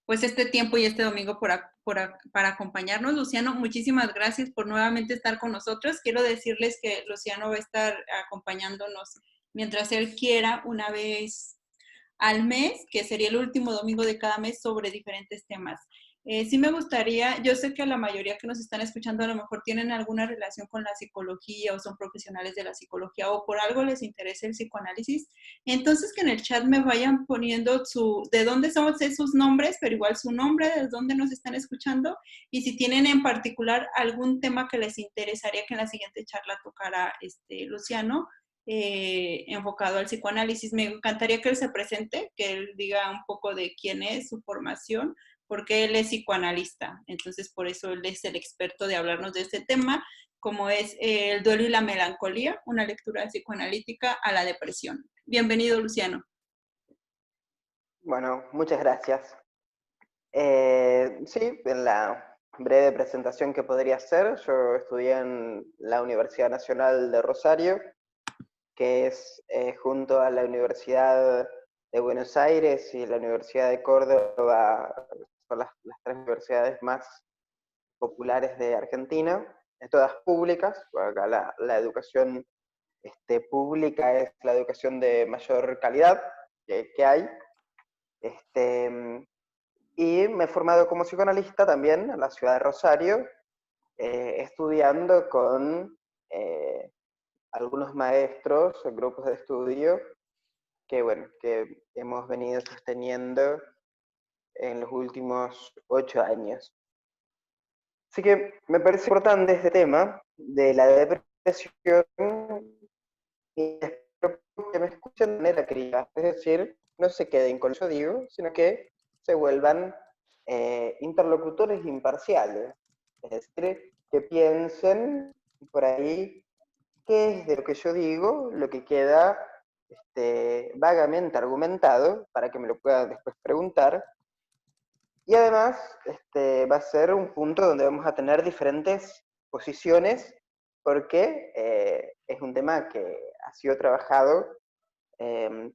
pues este tiempo y este domingo para acompañarnos. Luciano, muchísimas gracias por nuevamente estar con nosotros. Quiero decirles que Luciano va a estar acompañándonos mientras él quiera, una vez al mes, que sería el último domingo de cada mes, sobre diferentes temas. Sí me gustaría, yo sé que la mayoría que nos están escuchando a lo mejor tienen alguna relación con la psicología o son profesionales de la psicología o por algo les interesa el psicoanálisis, entonces que en el chat me vayan poniendo de dónde son sus nombres, pero igual su nombre, de dónde nos están escuchando y si tienen en particular algún tema que les interesaría que en la siguiente charla tocara Luciano, enfocado al psicoanálisis. Me encantaría que él se presente, que él diga un poco de quién es, su formación, porque él es psicoanalista. Entonces, por eso él es el experto de hablarnos de este tema, como es el duelo y la melancolía, una lectura psicoanalítica a la depresión. Bienvenido, Luciano. Bueno, muchas gracias. Sí, en la breve presentación que podría hacer, yo estudié en la Universidad Nacional de Rosario, que es junto a la Universidad de Buenos Aires y la Universidad de Córdoba, son las tres universidades más populares de Argentina, todas públicas. Acá la educación pública es la educación de mayor calidad que hay. Y me he formado como psicoanalista también en la ciudad de Rosario, estudiando con algunos maestros, grupos de estudio, que bueno, que hemos venido sosteniendo en los últimos 8 años. Así que me parece importante este tema de la depresión y espero que me escuchen de manera crítica, es decir, no se queden con lo que yo digo, sino que se vuelvan interlocutores imparciales, es decir, que piensen por ahí qué es de lo que yo digo, lo que queda vagamente argumentado, para que me lo puedan después preguntar, y además va a ser un punto donde vamos a tener diferentes posiciones, porque es un tema que ha sido trabajado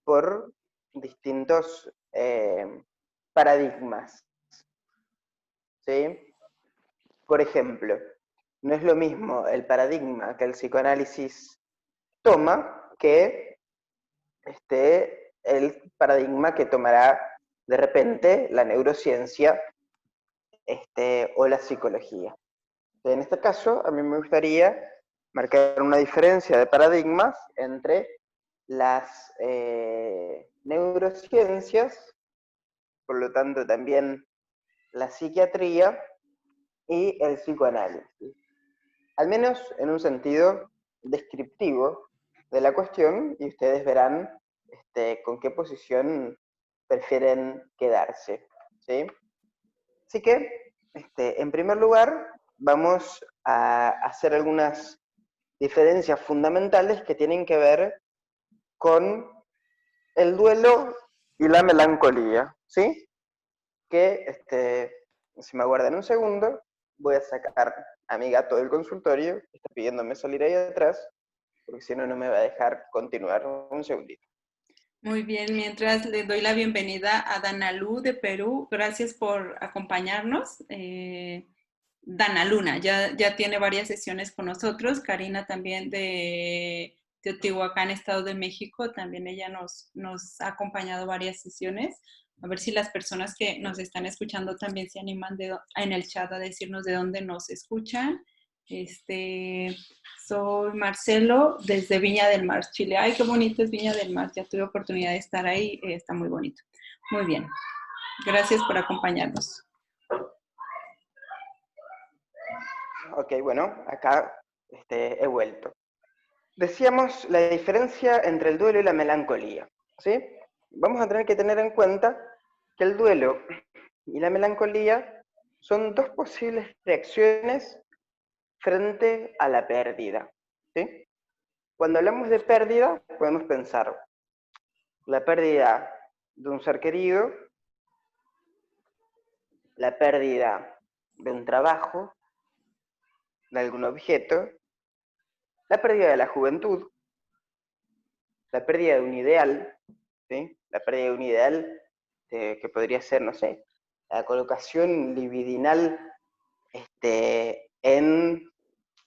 por distintos paradigmas, ¿sí? Por ejemplo, no es lo mismo el paradigma que el psicoanálisis toma que el paradigma que tomará de repente la neurociencia o la psicología. En este caso, a mí me gustaría marcar una diferencia de paradigmas entre las neurociencias, por lo tanto también la psiquiatría y el psicoanálisis. Al menos en un sentido descriptivo de la cuestión, y ustedes verán con qué posición prefieren quedarse, ¿sí? Así que, en primer lugar, vamos a hacer algunas diferencias fundamentales que tienen que ver con el duelo y la melancolía, ¿sí? Que, si me aguardan un segundo, voy a sacar a mi gato del consultorio, que está pidiéndome salir ahí atrás, porque si no, no me va a dejar continuar. Un segundito. Muy bien, mientras le doy la bienvenida a Danalú de Perú. Gracias por acompañarnos. Dana Luna, ya tiene varias sesiones con nosotros. Karina también de Teotihuacán, Estado de México, también ella nos ha acompañado varias sesiones. A ver si las personas que nos están escuchando también se animan en el chat a decirnos de dónde nos escuchan. Soy Marcelo desde Viña del Mar, Chile. Ay, qué bonito es Viña del Mar. Ya tuve oportunidad de estar ahí. Está muy bonito. Muy bien. Gracias por acompañarnos. Ok, bueno, acá he vuelto. Decíamos la diferencia entre el duelo y la melancolía, ¿sí? Vamos a tener que tener en cuenta que el duelo y la melancolía son dos posibles reacciones frente a la pérdida, ¿sí? Cuando hablamos de pérdida, podemos pensar la pérdida de un ser querido, la pérdida de un trabajo, de algún objeto, la pérdida de la juventud, la pérdida de un ideal, ¿sí? La pérdida de un ideal que podría ser, no sé, la colocación libidinal en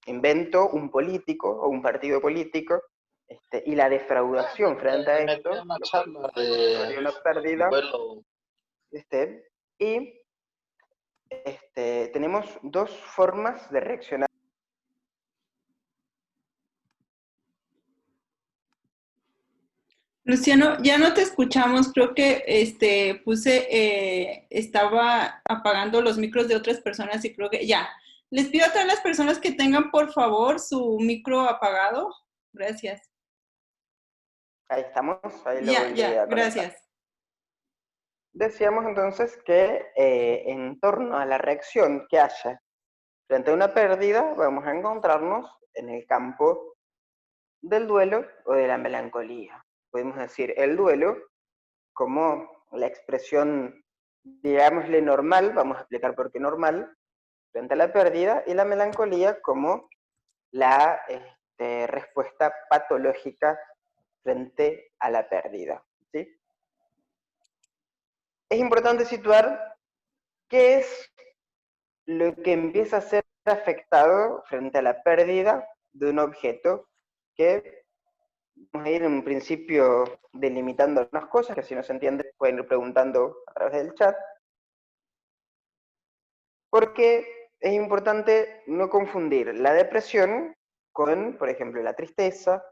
invento un político o un partido político, y la defraudación frente a Me queda esto, una lo cual charla sería una pérdida, vuelo. y tenemos dos formas de reaccionar. Luciano, ya no te escuchamos, creo que estaba apagando los micros de otras personas y creo que ya. Les pido a todas las personas que tengan, por favor, su micro apagado. Gracias. Ahí estamos, ahí lo Ya, volví ya, a conectar. gracias. Decíamos entonces que en torno a la reacción que haya frente a una pérdida, vamos a encontrarnos en el campo del duelo o de la melancolía. Podemos decir el duelo como la expresión, digámosle normal, vamos a explicar por qué normal, frente a la pérdida, y la melancolía como la respuesta patológica frente a la pérdida. ¿Sí? Es importante situar qué es lo que empieza a ser afectado frente a la pérdida de un objeto, que vamos a ir en un principio delimitando algunas cosas, que si no se entiende pueden ir preguntando a través del chat, porque es importante no confundir la depresión con, por ejemplo, la tristeza,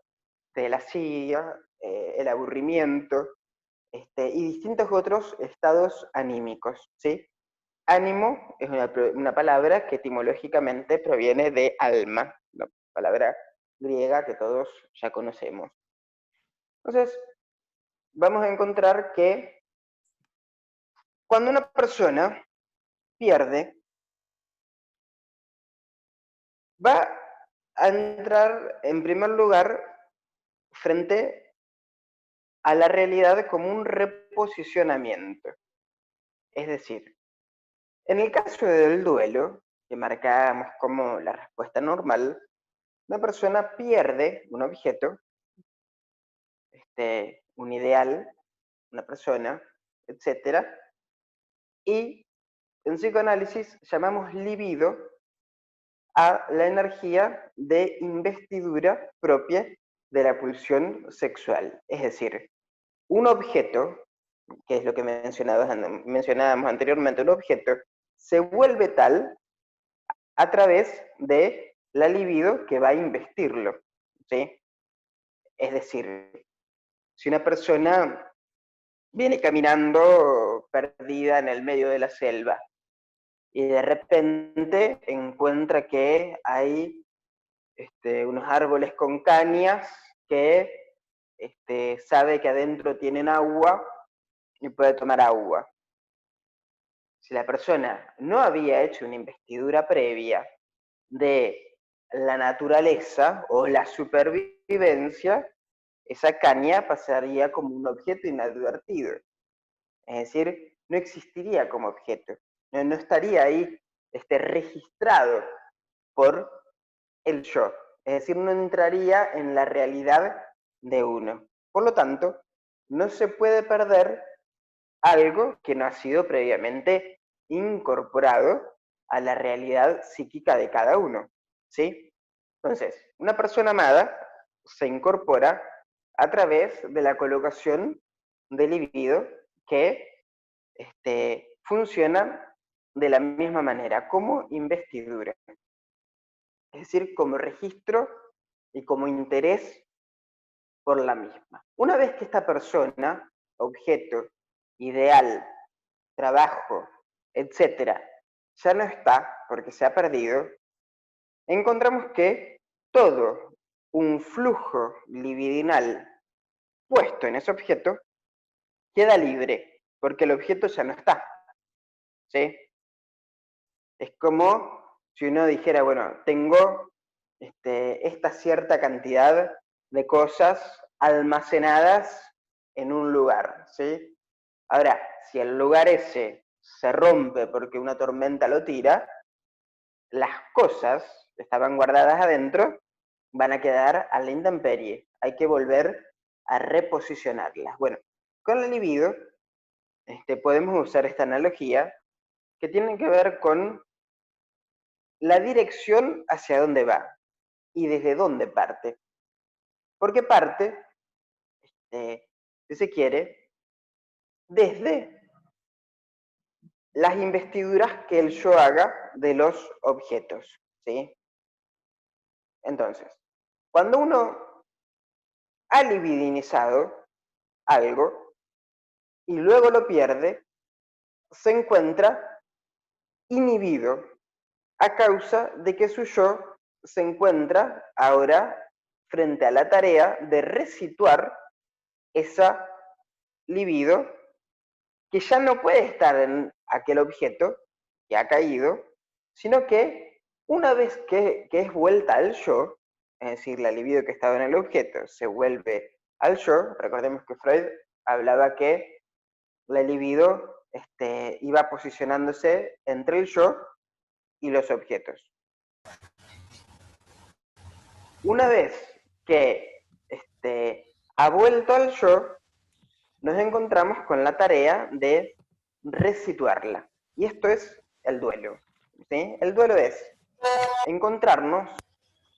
la silla, el aburrimiento, y distintos otros estados anímicos, ¿sí? Ánimo es una palabra que etimológicamente proviene de alma, una palabra griega que todos ya conocemos. Entonces, vamos a encontrar que cuando una persona pierde, va a entrar en primer lugar frente a la realidad como un reposicionamiento. Es decir, en el caso del duelo, que marcábamos como la respuesta normal, una persona pierde un objeto, un ideal, una persona, etc. Y en psicoanálisis llamamos libido a la energía de investidura propia de la pulsión sexual. Es decir, un objeto, que es lo que mencionábamos anteriormente, un objeto se vuelve tal a través de la libido que va a investirlo, ¿sí? Es decir, si una persona viene caminando perdida en el medio de la selva y de repente encuentra que hay unos árboles con cañas que sabe que adentro tienen agua y puede tomar agua. Si la persona no había hecho una investidura previa de la naturaleza o la supervivencia, esa caña pasaría como un objeto inadvertido. Es decir, no existiría como objeto. No estaría ahí registrado por el yo. Es decir, no entraría en la realidad de uno. Por lo tanto, no se puede perder algo que no ha sido previamente incorporado a la realidad psíquica de cada uno, ¿sí? Entonces, una persona amada se incorpora a través de la colocación del libido que funciona de la misma manera, como investidura. Es decir, como registro y como interés por la misma. Una vez que esta persona, objeto, ideal, trabajo, etcétera, ya no está porque se ha perdido, encontramos que todo un flujo libidinal puesto en ese objeto queda libre, porque el objeto ya no está, ¿sí? Es como si uno dijera, bueno, tengo esta cierta cantidad de cosas almacenadas en un lugar, ¿sí? Ahora, si el lugar ese se rompe porque una tormenta lo tira, las cosas que estaban guardadas adentro van a quedar a la intemperie. Hay que volver a reposicionarlas. Bueno, con la libido podemos usar esta analogía que tienen que ver con la dirección hacia dónde va y desde dónde parte. Porque parte, si se quiere, desde las investiduras que el yo haga de los objetos, ¿sí? Entonces, cuando uno ha libidinizado algo y luego lo pierde, se encuentra inhibido a causa de que su yo se encuentra ahora frente a la tarea de resituar esa libido que ya no puede estar en aquel objeto que ha caído, sino que una vez que es vuelta al yo, es decir, la libido que estaba en el objeto se vuelve al yo. Recordemos que Freud hablaba que la libido iba posicionándose entre el yo y los objetos. Una vez que ha vuelto al yo, nos encontramos con la tarea de resituarla. Y esto es el duelo. ¿Sí? El duelo es encontrarnos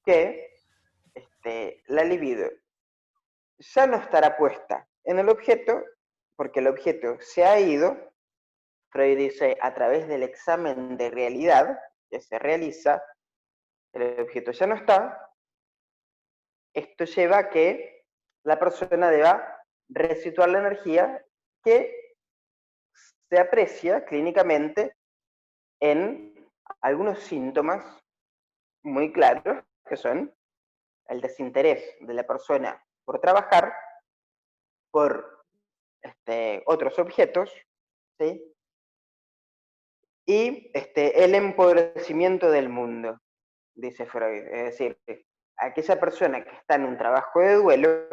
que la libido ya no estará puesta en el objeto, porque el objeto se ha ido. Freud dice, a través del examen de realidad que se realiza, el objeto ya no está. Esto lleva a que la persona deba resituar la energía que se aprecia clínicamente en algunos síntomas muy claros, que son el desinterés de la persona por trabajar, por otros objetos, ¿sí? Y el empobrecimiento del mundo, dice Freud. Es decir, aquella persona que está en un trabajo de duelo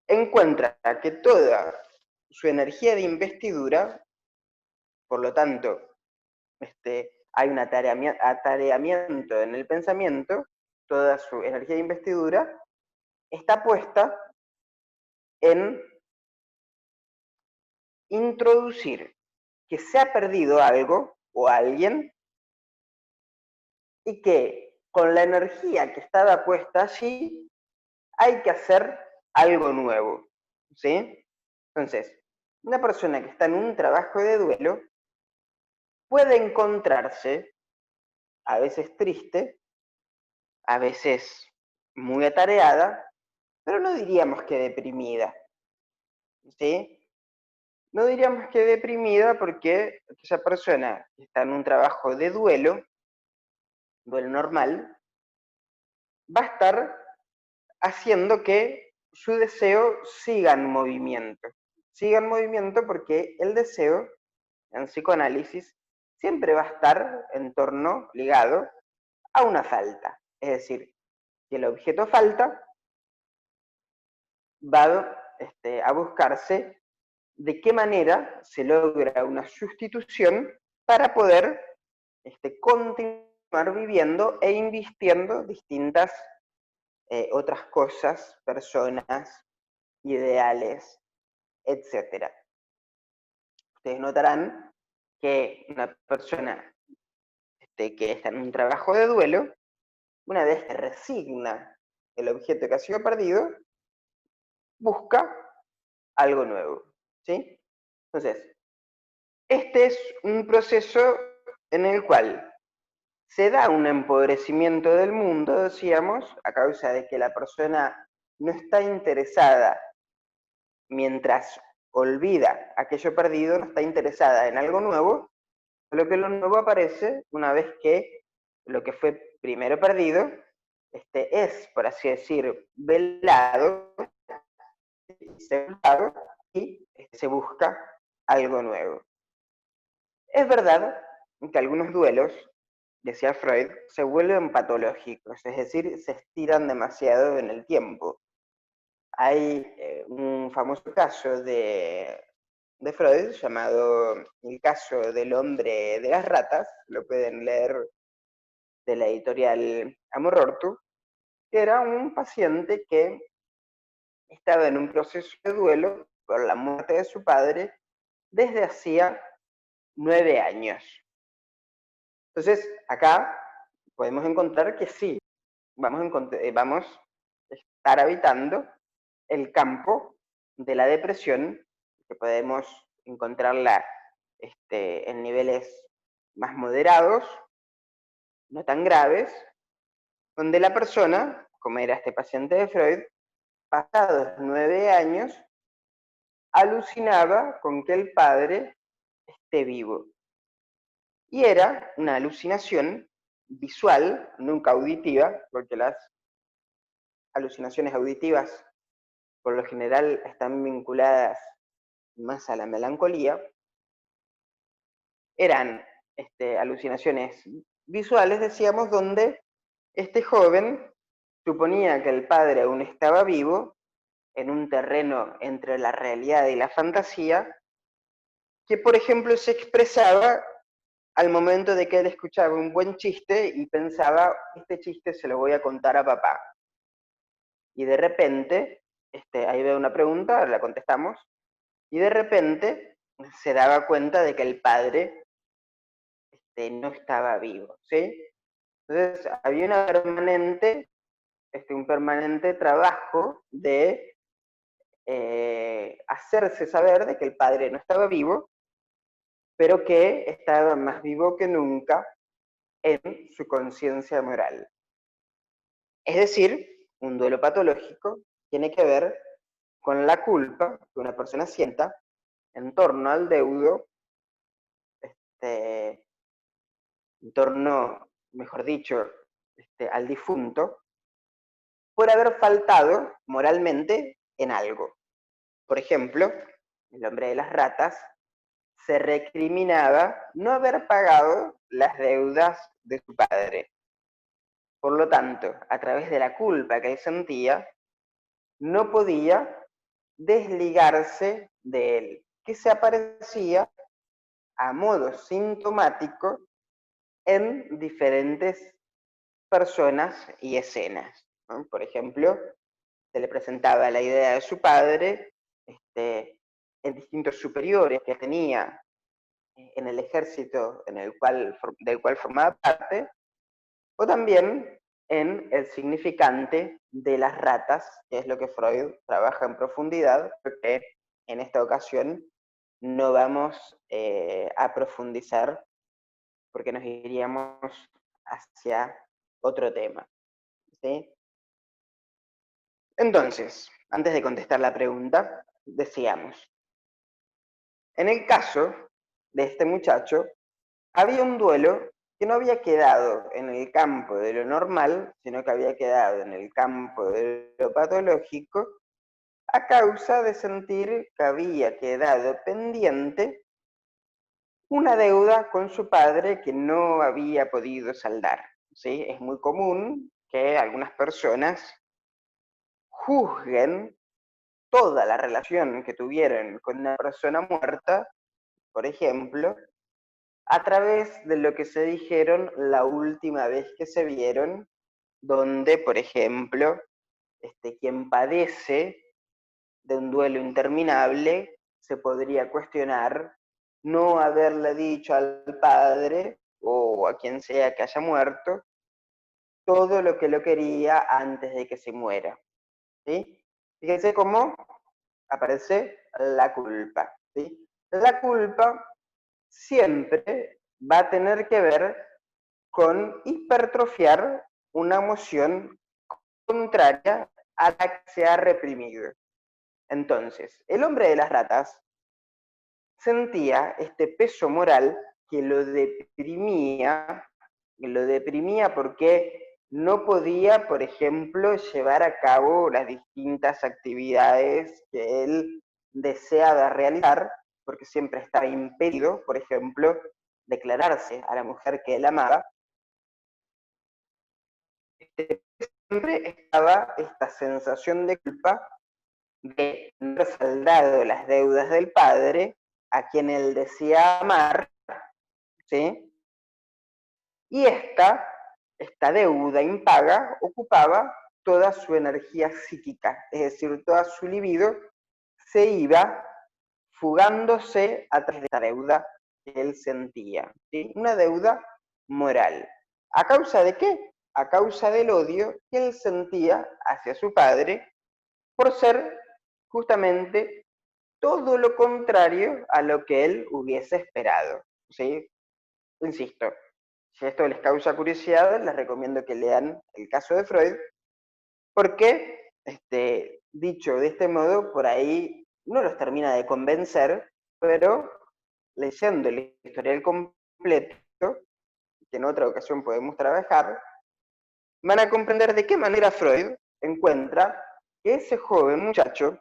encuentra que toda su energía de investidura, por lo tanto, hay un atareamiento en el pensamiento, toda su energía de investidura está puesta en introducir que se ha perdido algo o alguien y que con la energía que estaba puesta allí hay que hacer algo nuevo, ¿sí? Entonces, una persona que está en un trabajo de duelo puede encontrarse a veces triste, a veces muy atareada, pero no diríamos que deprimida, ¿sí? No diríamos que deprimida porque esa persona que está en un trabajo de duelo normal, va a estar haciendo que su deseo siga en movimiento. Siga en movimiento porque el deseo, en psicoanálisis, siempre va a estar en torno, ligado, a una falta. Es decir, si el objeto falta, va a buscarse de qué manera se logra una sustitución para poder continuar viviendo e invistiendo distintas otras cosas, personas, ideales, etcétera. Ustedes notarán que una persona que está en un trabajo de duelo, una vez que resigna el objeto que ha sido perdido, busca algo nuevo, ¿sí? Entonces, este es un proceso en el cual se da un empobrecimiento del mundo, decíamos, a causa de que la persona no está interesada, mientras olvida aquello perdido, no está interesada en algo nuevo, lo que lo nuevo aparece una vez que lo que fue primero perdido es, por así decir, velado y se busca algo nuevo. Es verdad que algunos duelos, decía Freud, se vuelven patológicos, es decir, se estiran demasiado en el tiempo. Hay un famoso caso de Freud llamado El caso del hombre de las ratas, lo pueden leer de la editorial Amorortu, que era un paciente que estaba en un proceso de duelo por la muerte de su padre desde hacía 9 años. Entonces, acá podemos encontrar que sí, vamos a estar habitando el campo de la depresión, que podemos encontrarla en niveles más moderados, no tan graves, donde la persona, como era este paciente de Freud, pasados 9 años, alucinaba con que el padre esté vivo. Y era una alucinación visual, nunca auditiva, porque las alucinaciones auditivas por lo general están vinculadas más a la melancolía. Eran alucinaciones visuales, decíamos, donde este joven suponía que el padre aún estaba vivo, en un terreno entre la realidad y la fantasía, que por ejemplo se expresaba al momento de que él escuchaba un buen chiste y pensaba, este chiste se lo voy a contar a papá. Y de repente, ahí veo una pregunta, la contestamos, y de repente se daba cuenta de que el padre no estaba vivo, ¿sí? Entonces había un permanente trabajo de hacerse saber de que el padre no estaba vivo, pero que estaba más vivo que nunca en su conciencia moral. Es decir, un duelo patológico tiene que ver con la culpa que una persona sienta en torno al deudo, en torno, mejor dicho, al difunto, por haber faltado moralmente en algo. Por ejemplo, el hombre de las ratas se recriminaba no haber pagado las deudas de su padre. Por lo tanto, a través de la culpa que él sentía, no podía desligarse de él, que se aparecía a modo sintomático en diferentes personas y escenas, ¿no? Por ejemplo, se le presentaba la idea de su padre en distintos superiores que tenía en el ejército del cual formaba parte, o también en el significante de las ratas, que es lo que Freud trabaja en profundidad, porque en esta ocasión no vamos a profundizar porque nos iríamos hacia otro tema, ¿sí? Entonces, antes de contestar la pregunta, decíamos, en el caso de este muchacho, había un duelo que no había quedado en el campo de lo normal, sino que había quedado en el campo de lo patológico, a causa de sentir que había quedado pendiente una deuda con su padre que no había podido saldar, ¿sí? Es muy común que algunas personas juzguen toda la relación que tuvieron con una persona muerta, por ejemplo, a través de lo que se dijeron la última vez que se vieron, donde, por ejemplo, quien padece de un duelo interminable se podría cuestionar no haberle dicho al padre o a quien sea que haya muerto todo lo que lo quería antes de que se muera, ¿sí? Fíjense cómo aparece la culpa, ¿sí? La culpa siempre va a tener que ver con hipertrofiar una emoción contraria a la que se ha reprimido. Entonces, el hombre de las ratas sentía este peso moral que lo deprimía porque no podía, por ejemplo, llevar a cabo las distintas actividades que él deseaba realizar, porque siempre estaba impedido, por ejemplo, declararse a la mujer que él amaba. Siempre estaba esta sensación de culpa de no haber saldado las deudas del padre a quien él decía amar, ¿sí? Y esta deuda impaga ocupaba toda su energía psíquica, es decir, toda su libido se iba fugándose a través de esta deuda que él sentía, ¿sí? Una deuda moral. ¿A causa de qué? A causa del odio que él sentía hacia su padre por ser justamente todo lo contrario a lo que él hubiese esperado, ¿sí? Insisto, si esto les causa curiosidad, les recomiendo que lean el caso de Freud, porque, dicho de este modo, por ahí no los termina de convencer, pero leyendo el historial completo, que en otra ocasión podemos trabajar, van a comprender de qué manera Freud encuentra que ese joven muchacho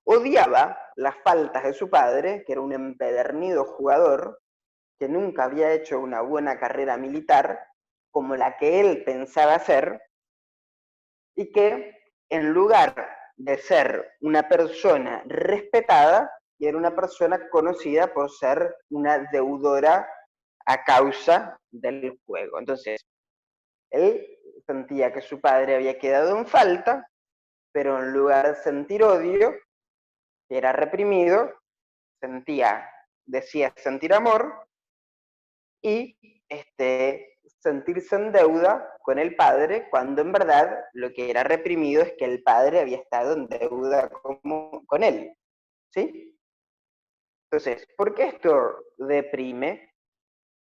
odiaba las faltas de su padre, que era un empedernido jugador, que nunca había hecho una buena carrera militar, como la que él pensaba hacer, y que en lugar de ser una persona respetada, era una persona conocida por ser una deudora a causa del juego. Entonces, él sentía que su padre había quedado en falta, pero en lugar de sentir odio, que era reprimido, decía sentir amor y sentirse en deuda con el padre, cuando en verdad lo que era reprimido es que el padre había estado en deuda con él. ¿Sí? Entonces, ¿por qué esto deprime?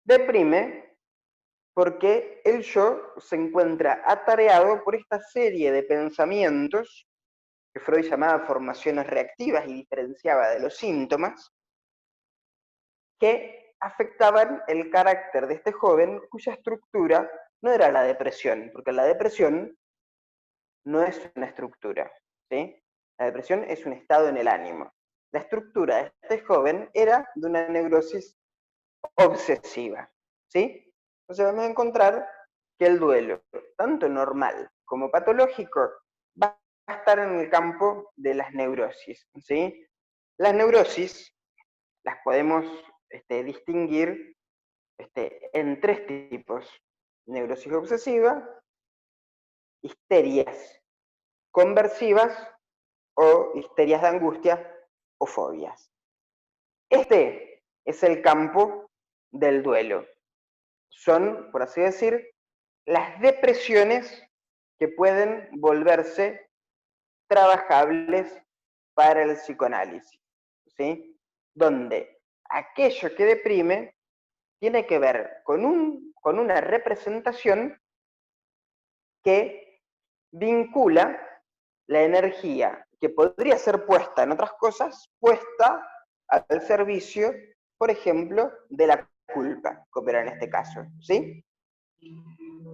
Deprime porque el yo se encuentra atareado por esta serie de pensamientos que Freud llamaba formaciones reactivas y diferenciaba de los síntomas, que afectaban el carácter de este joven cuya estructura no era la depresión, porque la depresión no es una estructura, ¿sí? La depresión es un estado en el ánimo. La estructura de este joven era de una neurosis obsesiva, ¿sí? Entonces vamos a encontrar que el duelo, tanto normal como patológico, va a estar en el campo de las neurosis, ¿sí? Las neurosis las podemos distinguir en tres tipos: neurosis obsesiva, histerias conversivas o histerias de angustia o fobias. Este es el campo del duelo. Son, por así decir, las depresiones que pueden volverse trabajables para el psicoanálisis, ¿sí? Donde aquello que deprime tiene que ver con una representación que vincula la energía que podría ser puesta en otras cosas, puesta al servicio, por ejemplo, de la culpa, como era en este caso, ¿sí?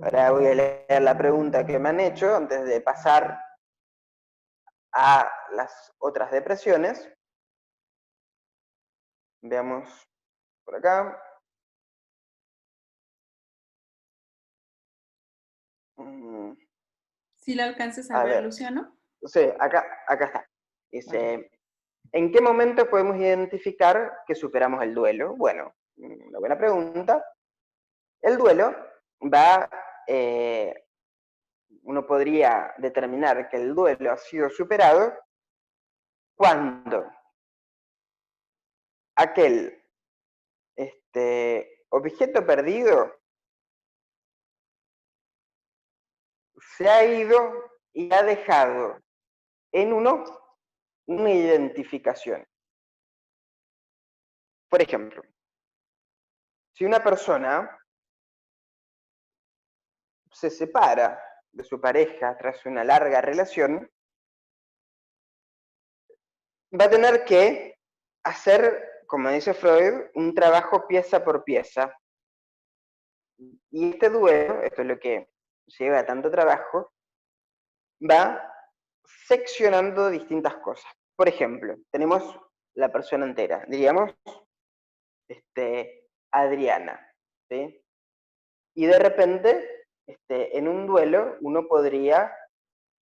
Ahora voy a leer la pregunta que me han hecho antes de pasar a las otras depresiones. Veamos por acá. ¿Sí la alcanzas a A ver, ver, Luciano? sí, acá está. Dice, ¿en qué momento podemos identificar que superamos el duelo? Bueno, una buena pregunta. El duelo va, uno podría determinar que el duelo ha sido superado cuando aquel objeto perdido se ha ido y ha dejado en uno una identificación. Por ejemplo, si una persona se separa de su pareja tras una larga relación, va a tener que hacer, como dice Freud, un trabajo pieza por pieza. Y este duelo, esto es lo que lleva tanto trabajo, va seccionando distintas cosas. Por ejemplo, tenemos la persona entera, diríamos, Adriana, ¿sí? Y de repente, en un duelo, uno podría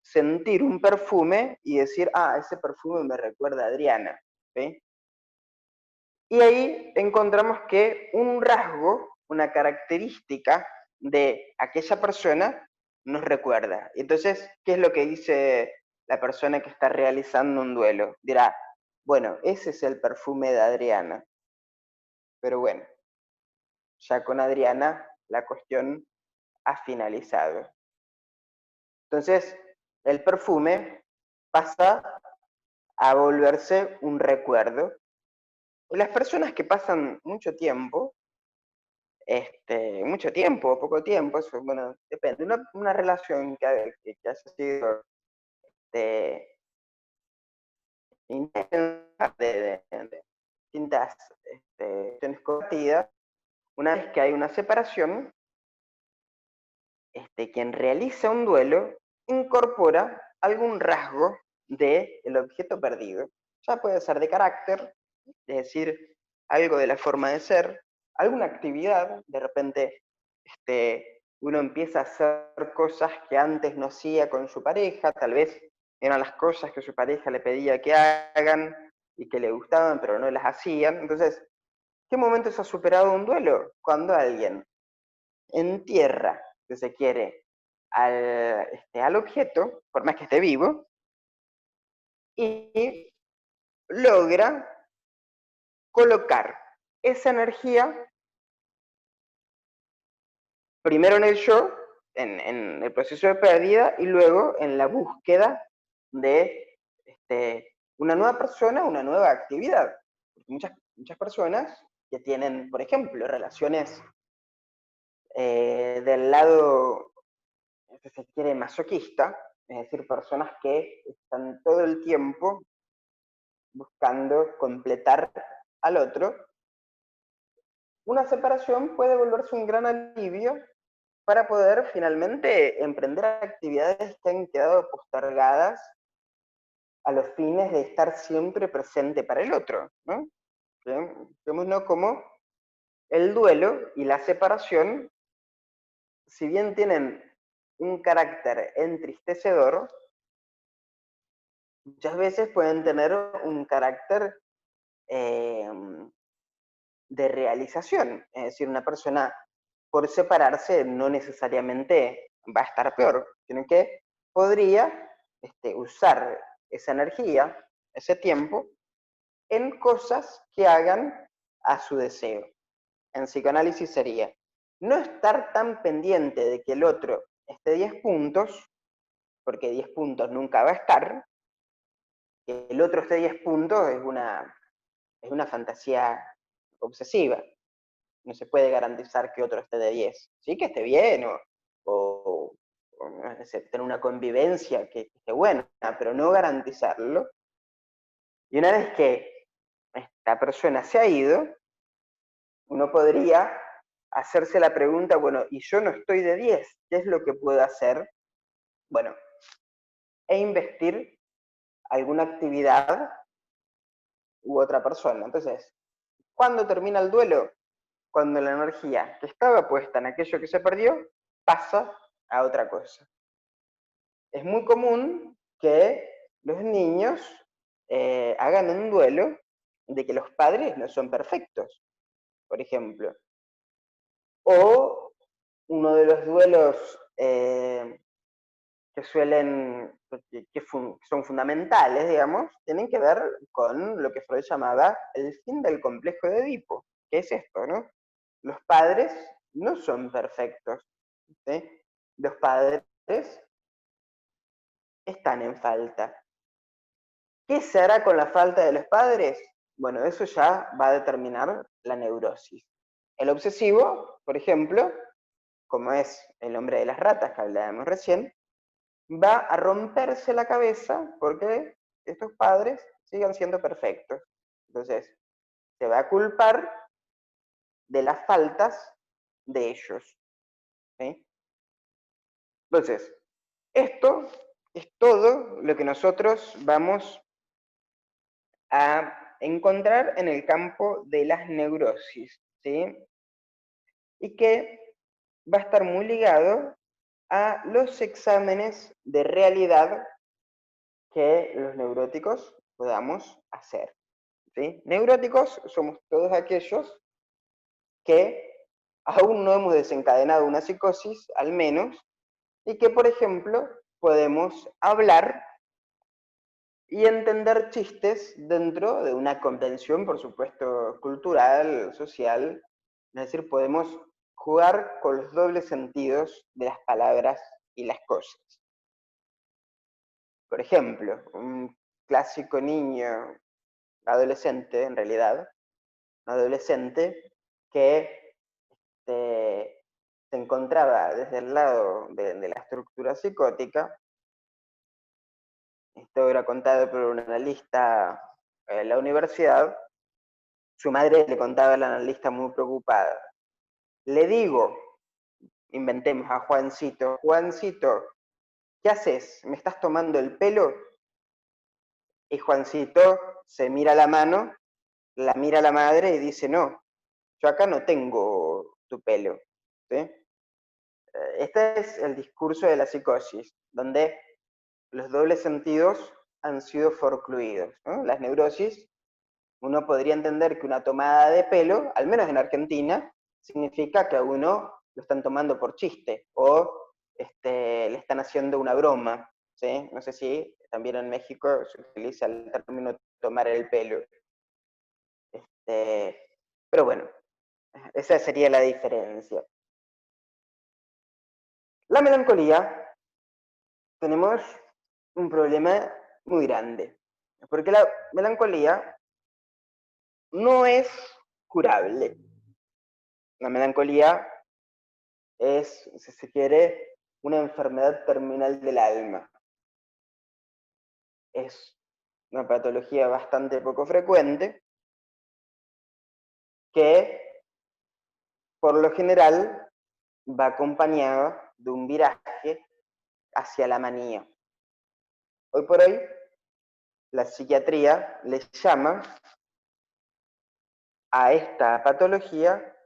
sentir un perfume y decir, ah, ese perfume me recuerda a Adriana, ¿sí? Y ahí encontramos que un rasgo, una característica de aquella persona nos recuerda. Entonces, ¿qué es lo que dice la persona que está realizando un duelo? Dirá, bueno, ese es el perfume de Adriana. pero bueno, ya con Adriana la cuestión ha finalizado. Entonces, el perfume pasa a volverse un recuerdo. Y las personas que pasan mucho tiempo o poco tiempo, eso, bueno, depende, una relación que haya sido de, intensa, de distintas cuestiones compartidas, una vez que hay una separación, quien realiza un duelo incorpora algún rasgo del objeto perdido. Ya puede ser de carácter, es decir, algo de la forma de ser, alguna actividad, de repente uno empieza a hacer cosas que antes no hacía con su pareja, tal vez eran las cosas que su pareja le pedía que hagan y que le gustaban, pero no las hacían. Entonces, ¿qué momento se ha superado un duelo? Cuando alguien entierra, que se quiere, al objeto, por más que esté vivo, y logra colocar esa energía primero en el yo, en el proceso de pérdida, y luego en la búsqueda de una nueva persona, una nueva actividad. Muchas personas que tienen, por ejemplo, relaciones del lado, si se quiere, masoquista, es decir, personas que están todo el tiempo buscando completar al otro, una separación puede volverse un gran alivio para poder finalmente emprender actividades que han quedado postergadas a los fines de estar siempre presente para el otro, ¿no? Vemos como el duelo y la separación, si bien tienen un carácter entristecedor, muchas veces pueden tener un carácter eh, de realización. Es decir, una persona por separarse no necesariamente va a estar peor, sino que podría usar esa energía, ese tiempo, en cosas que hagan a su deseo. En psicoanálisis sería no estar tan pendiente de que el otro esté 10 puntos, porque 10 puntos nunca va a estar, que el otro esté 10 puntos es una fantasía obsesiva. No se puede garantizar que otro esté de 10. Sí que esté bien, o no sé, tener una convivencia que esté buena, pero no garantizarlo. Y una vez que esta persona se ha ido, uno podría hacerse la pregunta, bueno, y yo no estoy de 10, ¿qué es lo que puedo hacer? Bueno, investir alguna actividad u otra persona. Entonces, ¿cuándo termina el duelo? Cuando la energía que estaba puesta en aquello que se perdió pasa a otra cosa. Es muy común que los niños hagan un duelo de que los padres no son perfectos, por ejemplo. O uno de los duelos que son fundamentales, digamos, tienen que ver con lo que Freud llamaba el fin del complejo de Edipo. ¿Qué es esto, no? Los padres no son perfectos, ¿sí? Los padres están en falta. ¿Qué se hará con la falta de los padres? Bueno, eso ya va a determinar la neurosis. El obsesivo, por ejemplo, como es el hombre de las ratas que hablábamos recién, va a romperse la cabeza porque estos padres sigan siendo perfectos. Entonces, se va a culpar de las faltas de ellos. ¿Sí? Entonces, esto es todo lo que nosotros vamos a encontrar en el campo de las neurosis, ¿sí? Y que va a estar muy ligado a los exámenes de realidad que los neuróticos podamos hacer, ¿sí? Neuróticos somos todos aquellos que aún no hemos desencadenado una psicosis, al menos, y que, por ejemplo, podemos hablar y entender chistes dentro de una convención, por supuesto, cultural, social. Es decir, podemos jugar con los dobles sentidos de las palabras y las cosas. Por ejemplo, un clásico niño, adolescente en realidad, adolescente que se encontraba desde el lado de la estructura psicótica. Esto era contado por un analista en la universidad. Su madre le contaba al analista muy preocupada: le digo, inventemos a Juancito, Juancito, ¿qué haces? ¿Me estás tomando el pelo? Y Juancito se mira la mano, la mira a la madre y dice: no, yo acá no tengo tu pelo. ¿Sí? Este es el discurso de la psicosis, donde los dobles sentidos han sido forcluidos, ¿no? Las neurosis, uno podría entender que una tomada de pelo, al menos en Argentina, significa que a uno lo están tomando por chiste o le están haciendo una broma. ¿Sí? No sé si también en México se utiliza el término tomar el pelo. Pero bueno, esa sería la diferencia. La melancolía, tenemos un problema muy grande, porque la melancolía no es curable. La melancolía es, si se quiere, una enfermedad terminal del alma. Es una patología bastante poco frecuente que, por lo general, va acompañada de un viraje hacia la manía. Hoy por hoy, la psiquiatría le llama a esta patología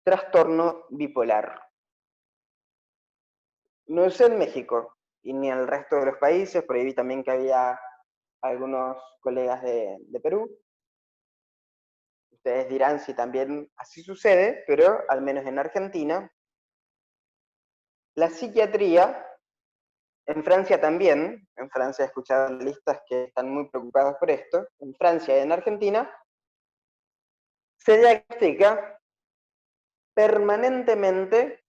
trastorno bipolar. No sé en México y ni en el resto de los países, por ahí vi también que había algunos colegas de Perú. Ustedes dirán si también así sucede, pero al menos en Argentina, la psiquiatría, en Francia también, en Francia he escuchado analistas que están muy preocupados por esto, en Francia y en Argentina, se diagnostica permanentemente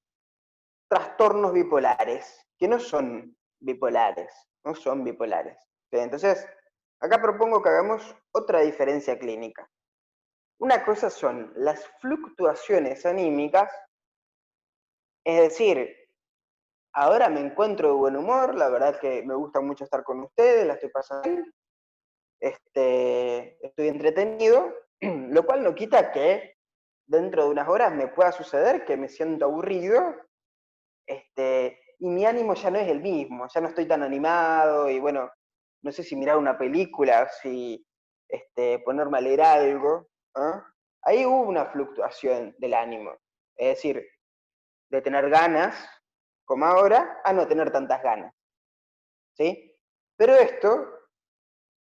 trastornos bipolares, que no son bipolares, no son bipolares. Entonces, acá propongo que hagamos otra diferencia clínica. Una cosa son las fluctuaciones anímicas, es decir, ahora me encuentro de buen humor, la verdad que me gusta mucho estar con ustedes, la estoy pasando bien, estoy entretenido, lo cual no quita que dentro de unas horas me pueda suceder que me siento aburrido, y mi ánimo ya no es el mismo, ya no estoy tan animado, y bueno, no sé si mirar una película, si ponerme a leer algo, ¿eh? Ahí hubo una fluctuación del ánimo, es decir, de tener ganas, como ahora, a no tener tantas ganas, ¿sí? Pero esto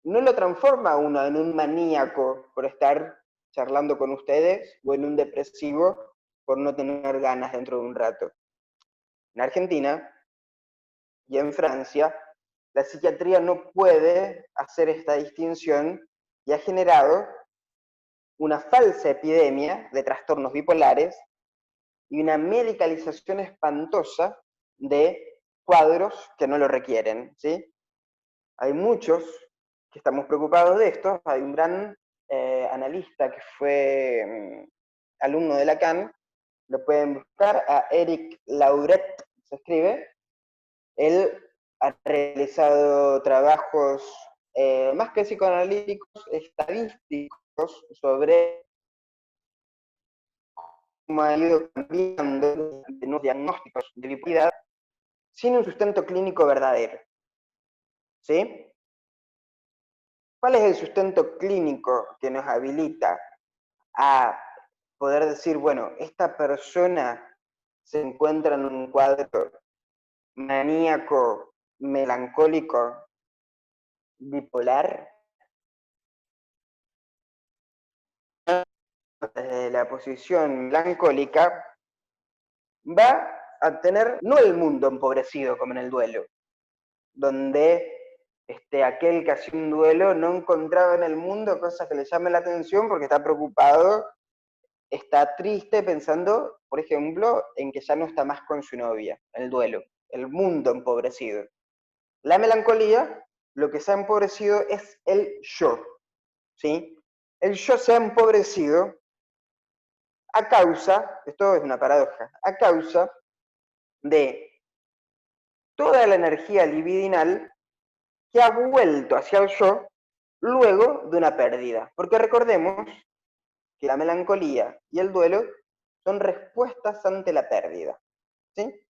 no lo transforma a uno en un maníaco por estar charlando con ustedes, o en un depresivo por no tener ganas dentro de un rato. En Argentina y en Francia, la psiquiatría no puede hacer esta distinción y ha generado una falsa epidemia de trastornos bipolares y una medicalización espantosa de cuadros que no lo requieren, ¿sí? Hay muchos que estamos preocupados de esto. Hay un gran analista que fue alumno de Lacan, lo pueden buscar, a Eric Lauret, se escribe. Él ha realizado trabajos más que psicoanalíticos, estadísticos, sobre cómo ha ido cambiando los diagnósticos de bipolaridad sin un sustento clínico verdadero. ¿Sí? ¿Cuál es el sustento clínico que nos habilita a poder decir, bueno, esta persona se encuentra en un cuadro maníaco, melancólico, bipolar? Desde la posición melancólica va a tener no el mundo empobrecido como en el duelo, donde aquel que hacía un duelo no encontraba en el mundo cosas que le llamen la atención porque está preocupado, está triste pensando, por ejemplo, en que ya no está más con su novia, el duelo, el mundo empobrecido. La melancolía, lo que se ha empobrecido es el yo, ¿sí? El yo se ha empobrecido a causa, esto es una paradoja, a causa de toda la energía libidinal que ha vuelto hacia el yo luego de una pérdida. Porque recordemos que la melancolía y el duelo son respuestas ante la pérdida, ¿sí?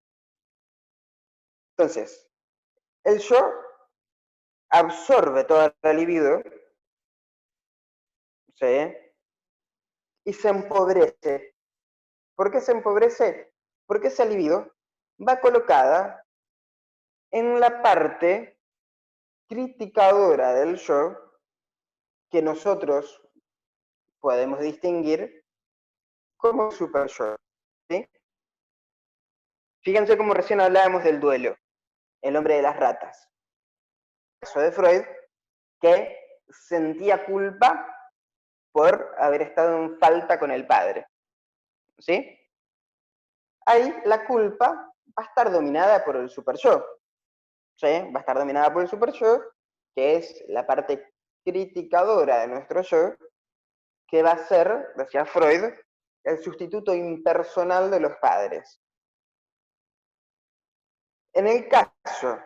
Entonces, el yo absorbe toda la libido, ¿sí? Y se empobrece. ¿Por qué se empobrece? Porque esa libido va colocada en la parte criticadora del yo que nosotros podemos distinguir como super yo, ¿sí? Fíjense cómo recién hablábamos del duelo, el hombre de las ratas. El caso de Freud, que sentía culpa por haber estado en falta con el padre, ¿sí? Ahí la culpa va a estar dominada por el super yo, ¿sí? Va a estar dominada por el super yo, que es la parte criticadora de nuestro yo, que va a ser, decía Freud, el sustituto impersonal de los padres. En el caso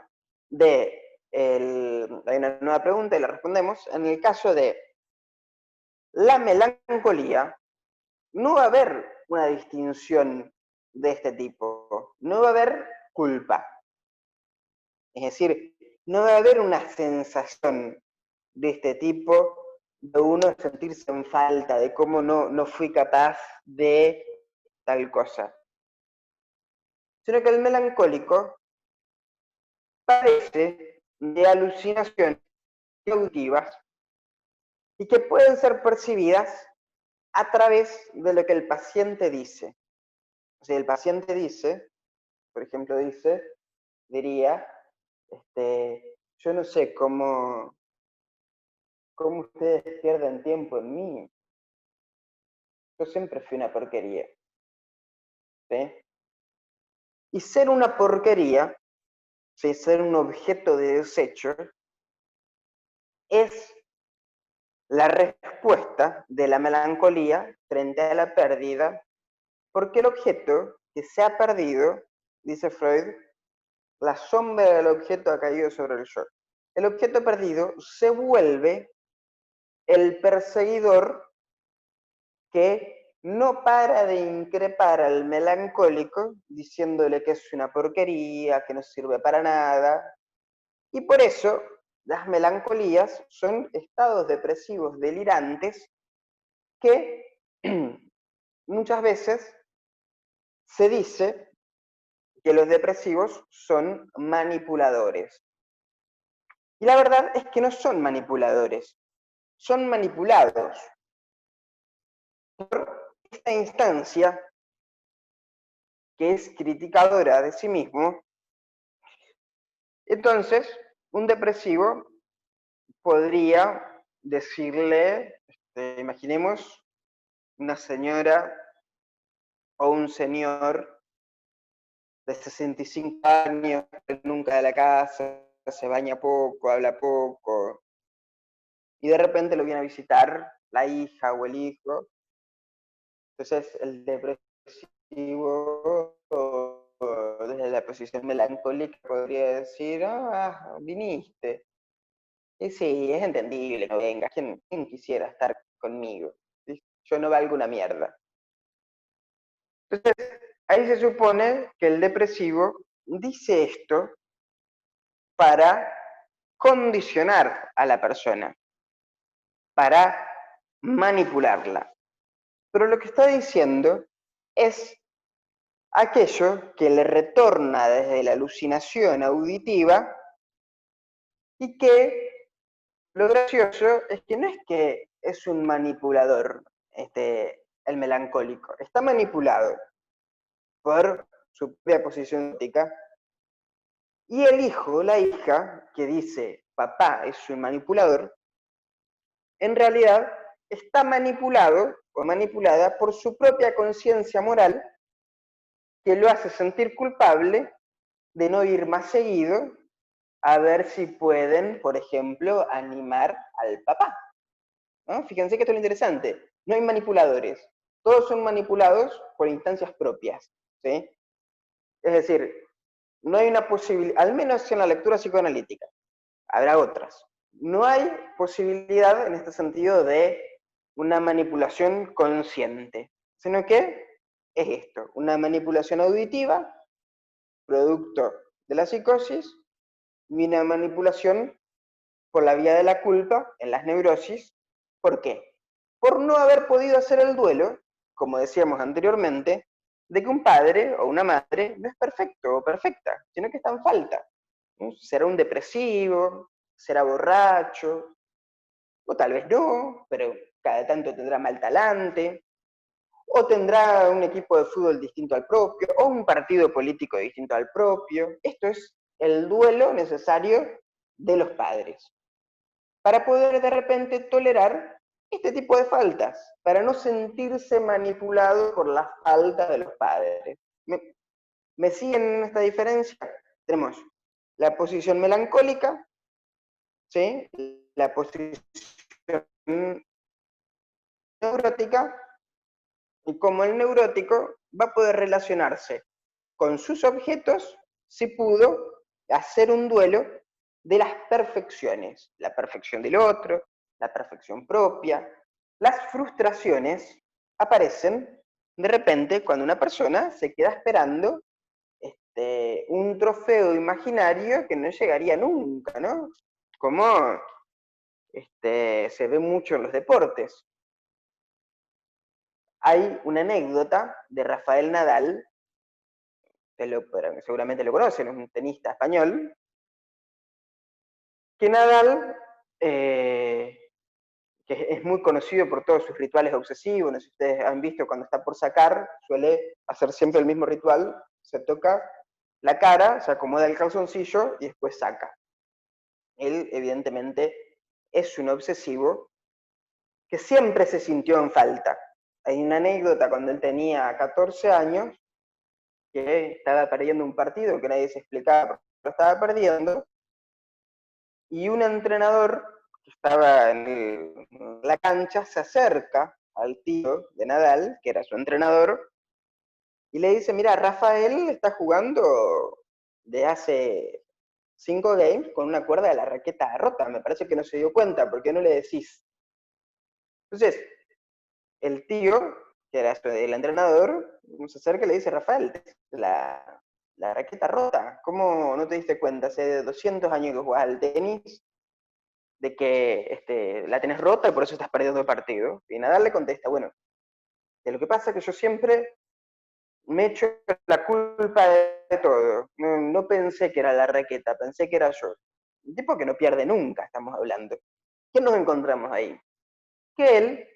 de, hay una nueva pregunta y la respondemos, en el caso de la melancolía, no va a haber una distinción de este tipo, no va a haber culpa. Es decir, no va a haber una sensación de este tipo de uno sentirse en falta, de cómo no fui capaz de tal cosa. Sino que el melancólico padece de alucinaciones auditivas y que pueden ser percibidas a través de lo que el paciente dice. O sea, el paciente dice, por ejemplo, diría, yo no sé cómo ustedes pierden tiempo en mí. Yo siempre fui una porquería, ¿sí? Y ser una porquería, ¿sí? Ser un objeto de desecho, es la respuesta de la melancolía frente a la pérdida, porque el objeto que se ha perdido, dice Freud, la sombra del objeto ha caído sobre el yo. El objeto perdido se vuelve el perseguidor que no para de increpar al melancólico, diciéndole que es una porquería, que no sirve para nada. Y por eso las melancolías son estados depresivos delirantes que muchas veces se dice que los depresivos son manipuladores. Y la verdad es que no son manipuladores, son manipulados por esta instancia que es criticadora de sí mismo. Entonces, un depresivo podría decirle, imaginemos una señora o un señor de 65 años que nunca de la casa, se baña poco, habla poco, y de repente lo viene a visitar la hija o el hijo. Entonces el depresivo, desde la posición melancólica, podría decir, ah, viniste. Y sí, es entendible que no vengas. ¿Quién quisiera estar conmigo? ¿Sí? Yo no valgo una mierda. Entonces, ahí se supone que el depresivo dice esto para condicionar a la persona, para manipularla. Pero lo que está diciendo es aquello que le retorna desde la alucinación auditiva y que lo gracioso es que no es que es un manipulador, el melancólico, está manipulado por su propia posición ética, y el hijo o la hija que dice papá es un manipulador, en realidad está manipulado o manipulada por su propia conciencia moral que lo hace sentir culpable de no ir más seguido a ver si pueden, por ejemplo, animar al papá, ¿no? Fíjense que esto es lo interesante. No hay manipuladores. Todos son manipulados por instancias propias, ¿sí? Es decir, no hay una posibilidad, al menos en la lectura psicoanalítica, habrá otras. No hay posibilidad en este sentido de una manipulación consciente, sino que es esto, una manipulación auditiva, producto de la psicosis, y una manipulación por la vía de la culpa en las neurosis. ¿Por qué? Por no haber podido hacer el duelo, como decíamos anteriormente, de que un padre o una madre no es perfecto o perfecta, sino que está en falta, ¿no? Será un depresivo, será borracho, o tal vez no, pero cada tanto tendrá mal talante, o tendrá un equipo de fútbol distinto al propio, o un partido político distinto al propio. Esto es el duelo necesario de los padres, para poder de repente tolerar este tipo de faltas, para no sentirse manipulado por las faltas de los padres. ¿Me siguen en esta diferencia? Tenemos la posición melancólica, ¿sí? La posición neurótica, y como el neurótico va a poder relacionarse con sus objetos si pudo hacer un duelo de las perfecciones, la perfección del otro, la perfección propia. Las frustraciones aparecen de repente cuando una persona se queda esperando un trofeo imaginario que no llegaría nunca, ¿no? Como se ve mucho en los deportes. Hay una anécdota de Rafael Nadal, seguramente lo conocen, es un tenista español, que Nadal, que es muy conocido por todos sus rituales obsesivos, no sé si ustedes han visto cuando está por sacar, suele hacer siempre el mismo ritual, se toca la cara, se acomoda el calzoncillo y después saca. Él, evidentemente, es un obsesivo que siempre se sintió en falta. Hay una anécdota cuando él tenía 14 años, que estaba perdiendo un partido que nadie se explicaba por qué lo estaba perdiendo, y un entrenador que estaba en la cancha se acerca al tío de Nadal, que era su entrenador, y le dice, mira, Rafael está jugando de hace 5 games con una cuerda de la raqueta rota, me parece que no se dio cuenta, ¿por qué no le decís? Entonces, el tío, que era el entrenador, se acerca y le dice, Rafael, la raqueta rota, ¿cómo no te diste cuenta? Hace 200 años que jugás al tenis, de que la tenés rota y por eso estás perdiendo el partido. Y Nadal le contesta, bueno, de lo que pasa es que yo siempre me echo la culpa de todo. No pensé que era la raqueta, pensé que era yo. Un tipo que no pierde nunca, estamos hablando. ¿Qué nos encontramos ahí? Que él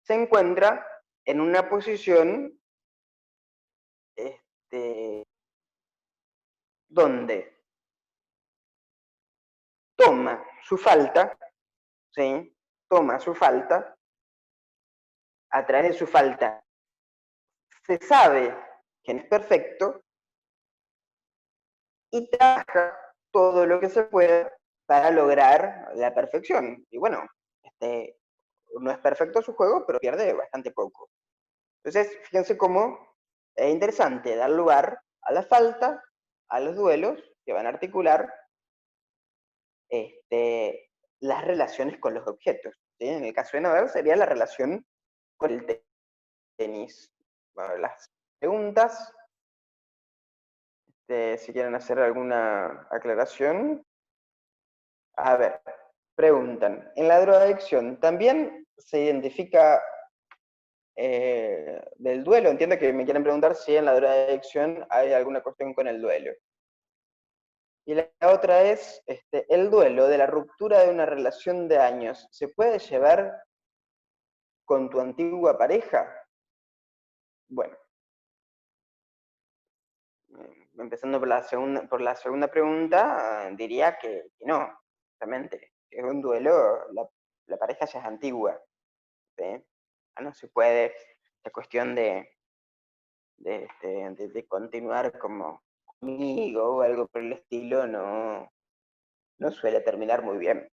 se encuentra en una posición donde toma su falta, ¿sí? Toma su falta, a través de su falta se sabe que no es perfecto y trabaja todo lo que se pueda para lograr la perfección. Y bueno, no es perfecto su juego, pero pierde bastante poco. Entonces, fíjense cómo es interesante dar lugar a la falta, a los duelos que van a articular las relaciones con los objetos, ¿sí? En el caso de Nadal sería la relación con el tenis. Bueno, las preguntas, si quieren hacer alguna aclaración. A ver, preguntan, en la drogadicción, ¿también se identifica del duelo? Entiendo que me quieren preguntar si en la drogadicción hay alguna cuestión con el duelo. Y la otra es, el duelo de la ruptura de una relación de años, ¿se puede llevar con tu antigua pareja? Bueno, empezando por la segunda pregunta, diría que no, justamente. Es un duelo, la pareja ya es antigua, ¿sí? No se puede, la cuestión de continuar como amigo o algo por el estilo, no suele terminar muy bien.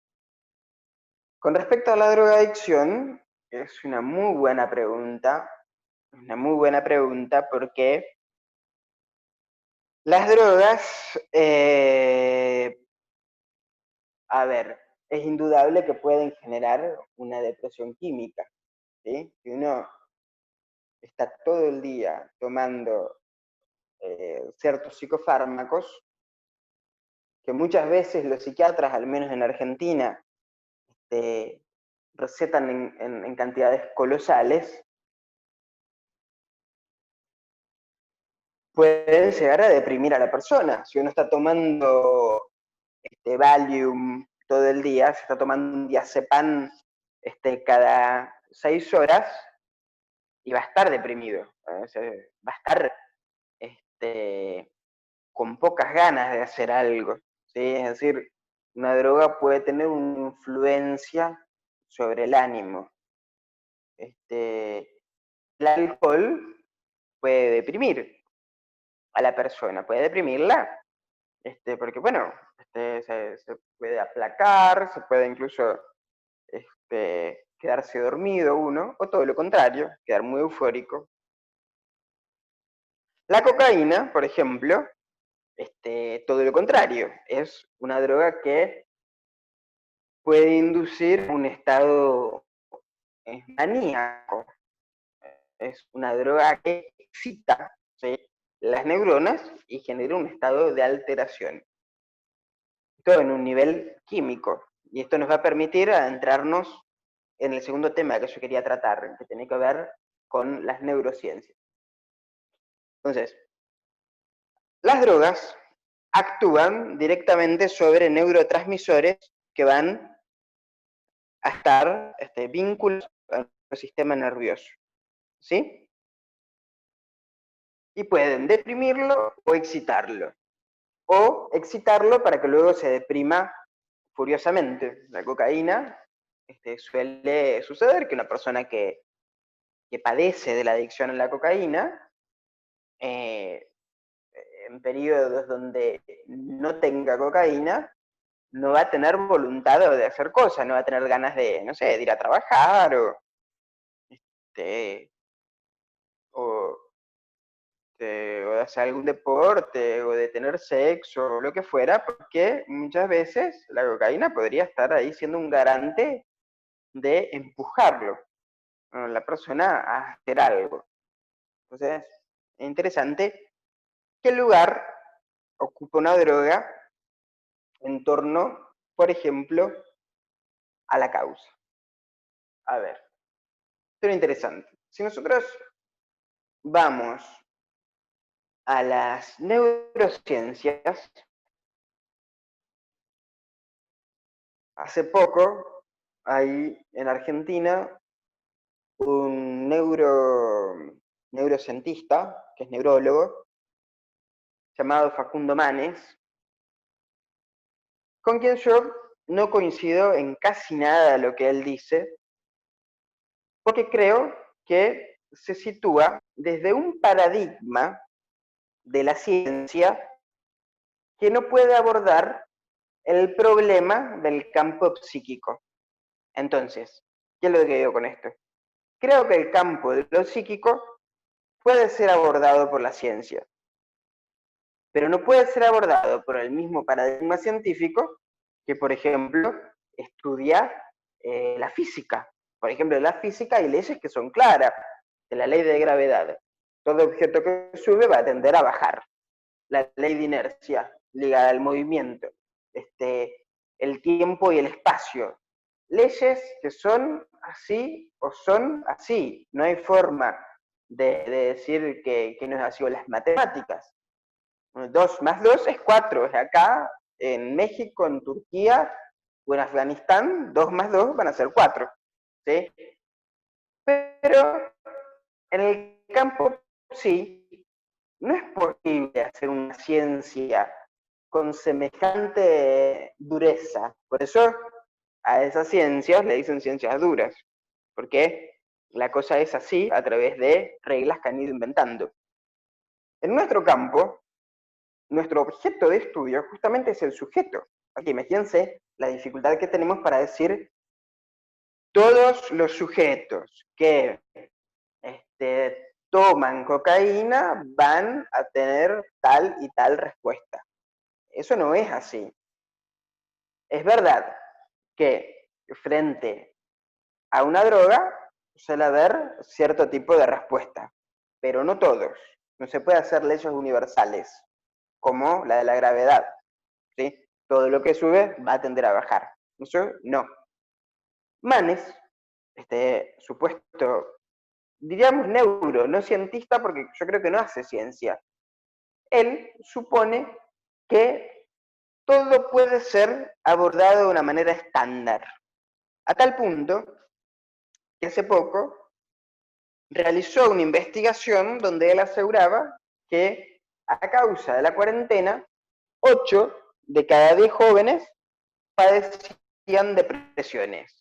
Con respecto a la drogadicción, es una muy buena pregunta porque las drogas, a ver, es indudable que pueden generar una depresión química, ¿sí? Si uno está todo el día tomando ciertos psicofármacos, que muchas veces los psiquiatras, al menos en Argentina, recetan en cantidades colosales, pueden llegar a deprimir a la persona. Si uno está tomando Valium todo el día, se está tomando un diazepam cada 6 horas y va a estar deprimido, va a estar con pocas ganas de hacer algo, ¿sí? Es decir, una droga puede tener una influencia sobre el ánimo. El alcohol puede deprimir a la persona, puede deprimirla, porque bueno, se puede aplacar, se puede incluso quedarse dormido uno, o todo lo contrario, quedar muy eufórico. La cocaína, por ejemplo, todo lo contrario, es una droga que puede inducir un estado maníaco. Es una droga que excita, ¿sí?, las neuronas y genera un estado de alteración. Todo en un nivel químico. Y esto nos va a permitir adentrarnos en el segundo tema que yo quería tratar, que tiene que ver con las neurociencias. Entonces, las drogas actúan directamente sobre neurotransmisores que van a estar vinculados al sistema nervioso, ¿sí? Y pueden deprimirlo o excitarlo para que luego se deprima furiosamente. La cocaína, suele suceder que una persona que padece de la adicción a la cocaína, en periodos donde no tenga cocaína, no va a tener voluntad de hacer cosas, no va a tener ganas de, no sé, de ir a trabajar este, o, o de hacer algún deporte o de tener sexo o lo que fuera, porque muchas veces la cocaína podría estar ahí siendo un garante de empujarlo a la persona a hacer algo. Entonces, es interesante qué lugar ocupa una droga en torno, por ejemplo, a la causa. A ver, esto es interesante. Si nosotros vamos a las neurociencias, hace poco hay en Argentina un neurocientista, que es neurólogo, llamado Facundo Manes, con quien yo no coincido en casi nada de lo que él dice, porque creo que se sitúa desde un paradigma de la ciencia que no puede abordar el problema del campo psíquico. Entonces, ¿qué es lo que digo con esto? Creo que el campo de lo psíquico puede ser abordado por la ciencia, pero no puede ser abordado por el mismo paradigma científico que, por ejemplo, estudia la física. Por ejemplo, en la física hay leyes que son claras, de la ley de gravedad. Todo objeto que sube va a tender a bajar. La ley de inercia ligada al movimiento, el tiempo y el espacio. Leyes que son así o son así. No hay forma de decir que no es así. O las matemáticas. 2 más 2 es 4. Acá, en México, en Turquía o en Afganistán, 2 más 2 van a ser 4. ¿Sí? Pero en el campo sí, no es posible hacer una ciencia con semejante dureza. Por eso a esas ciencias le dicen ciencias duras, porque la cosa es así a través de reglas que han ido inventando. En nuestro campo, nuestro objeto de estudio justamente es el sujeto. Aquí imagínense la dificultad que tenemos para decir todos los sujetos que toman cocaína van a tener tal y tal respuesta. Eso no es así. Es verdad que frente a una droga suele haber cierto tipo de respuesta, pero no todos. No se puede hacer leyes universales, como la de la gravedad. ¿Sí? Todo lo que sube va a tender a bajar. Eso no. Manes, este supuesto, diríamos neuro, no cientista, porque yo creo que no hace ciencia. Él supone que todo puede ser abordado de una manera estándar, a tal punto que hace poco realizó una investigación donde él aseguraba que a causa de la cuarentena, 8 de cada 10 jóvenes padecían depresiones.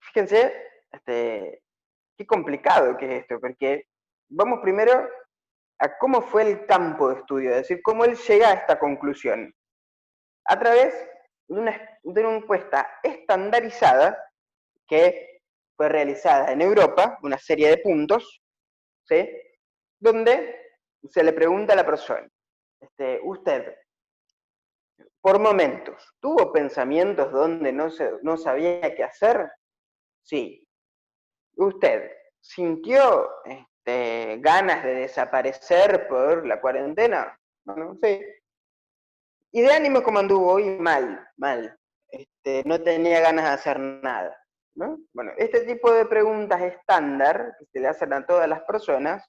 Fíjense, qué complicado que es esto, porque vamos primero a cómo fue el campo de estudio, es decir, cómo él llega a esta conclusión. A través de una encuesta estandarizada que fue realizada en Europa, una serie de puntos, ¿sí? Donde se le pregunta a la persona, usted, por momentos, ¿tuvo pensamientos donde no sabía qué hacer? Sí. ¿Usted sintió ganas de desaparecer por la cuarentena? Bueno, sí. ¿Y de ánimo cómo anduvo hoy? Mal, mal. No tenía ganas de hacer nada, ¿no? Bueno, este tipo de preguntas estándar que se le hacen a todas las personas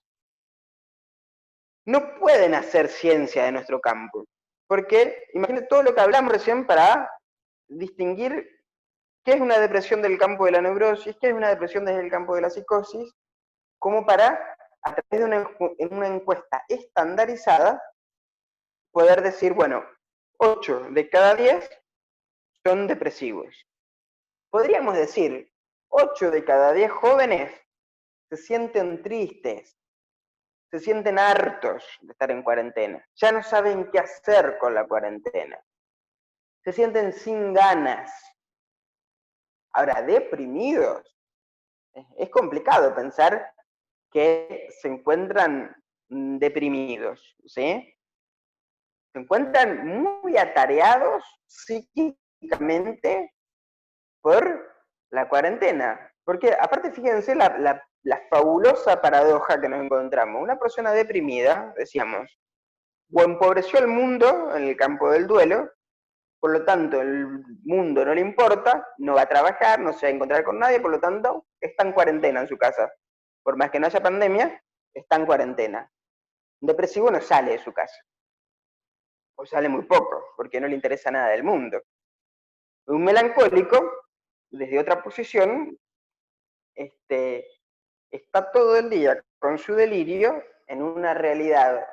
no pueden hacer ciencia de nuestro campo. Porque imagínate todo lo que hablamos recién para distinguir qué es una depresión del campo de la neurosis, qué es una depresión desde el campo de la psicosis, como para, a través de una encuesta estandarizada, poder decir, bueno, 8 de cada 10 son depresivos. Podríamos decir, 8 de cada 10 jóvenes se sienten tristes, se sienten hartos de estar en cuarentena, ya no saben qué hacer con la cuarentena, se sienten sin ganas. Ahora, deprimidos, es complicado pensar que se encuentran deprimidos, ¿sí? Se encuentran muy atareados psíquicamente por la cuarentena. Porque aparte, fíjense la fabulosa paradoja que nos encontramos. Una persona deprimida, decíamos, o empobreció el mundo en el campo del duelo, por lo tanto el mundo no le importa, no va a trabajar, no se va a encontrar con nadie, por lo tanto está en cuarentena en su casa. Por más que no haya pandemia, está en cuarentena. Un depresivo no sale de su casa, o sale muy poco, porque no le interesa nada del mundo. Un melancólico, desde otra posición, está todo el día con su delirio en una realidad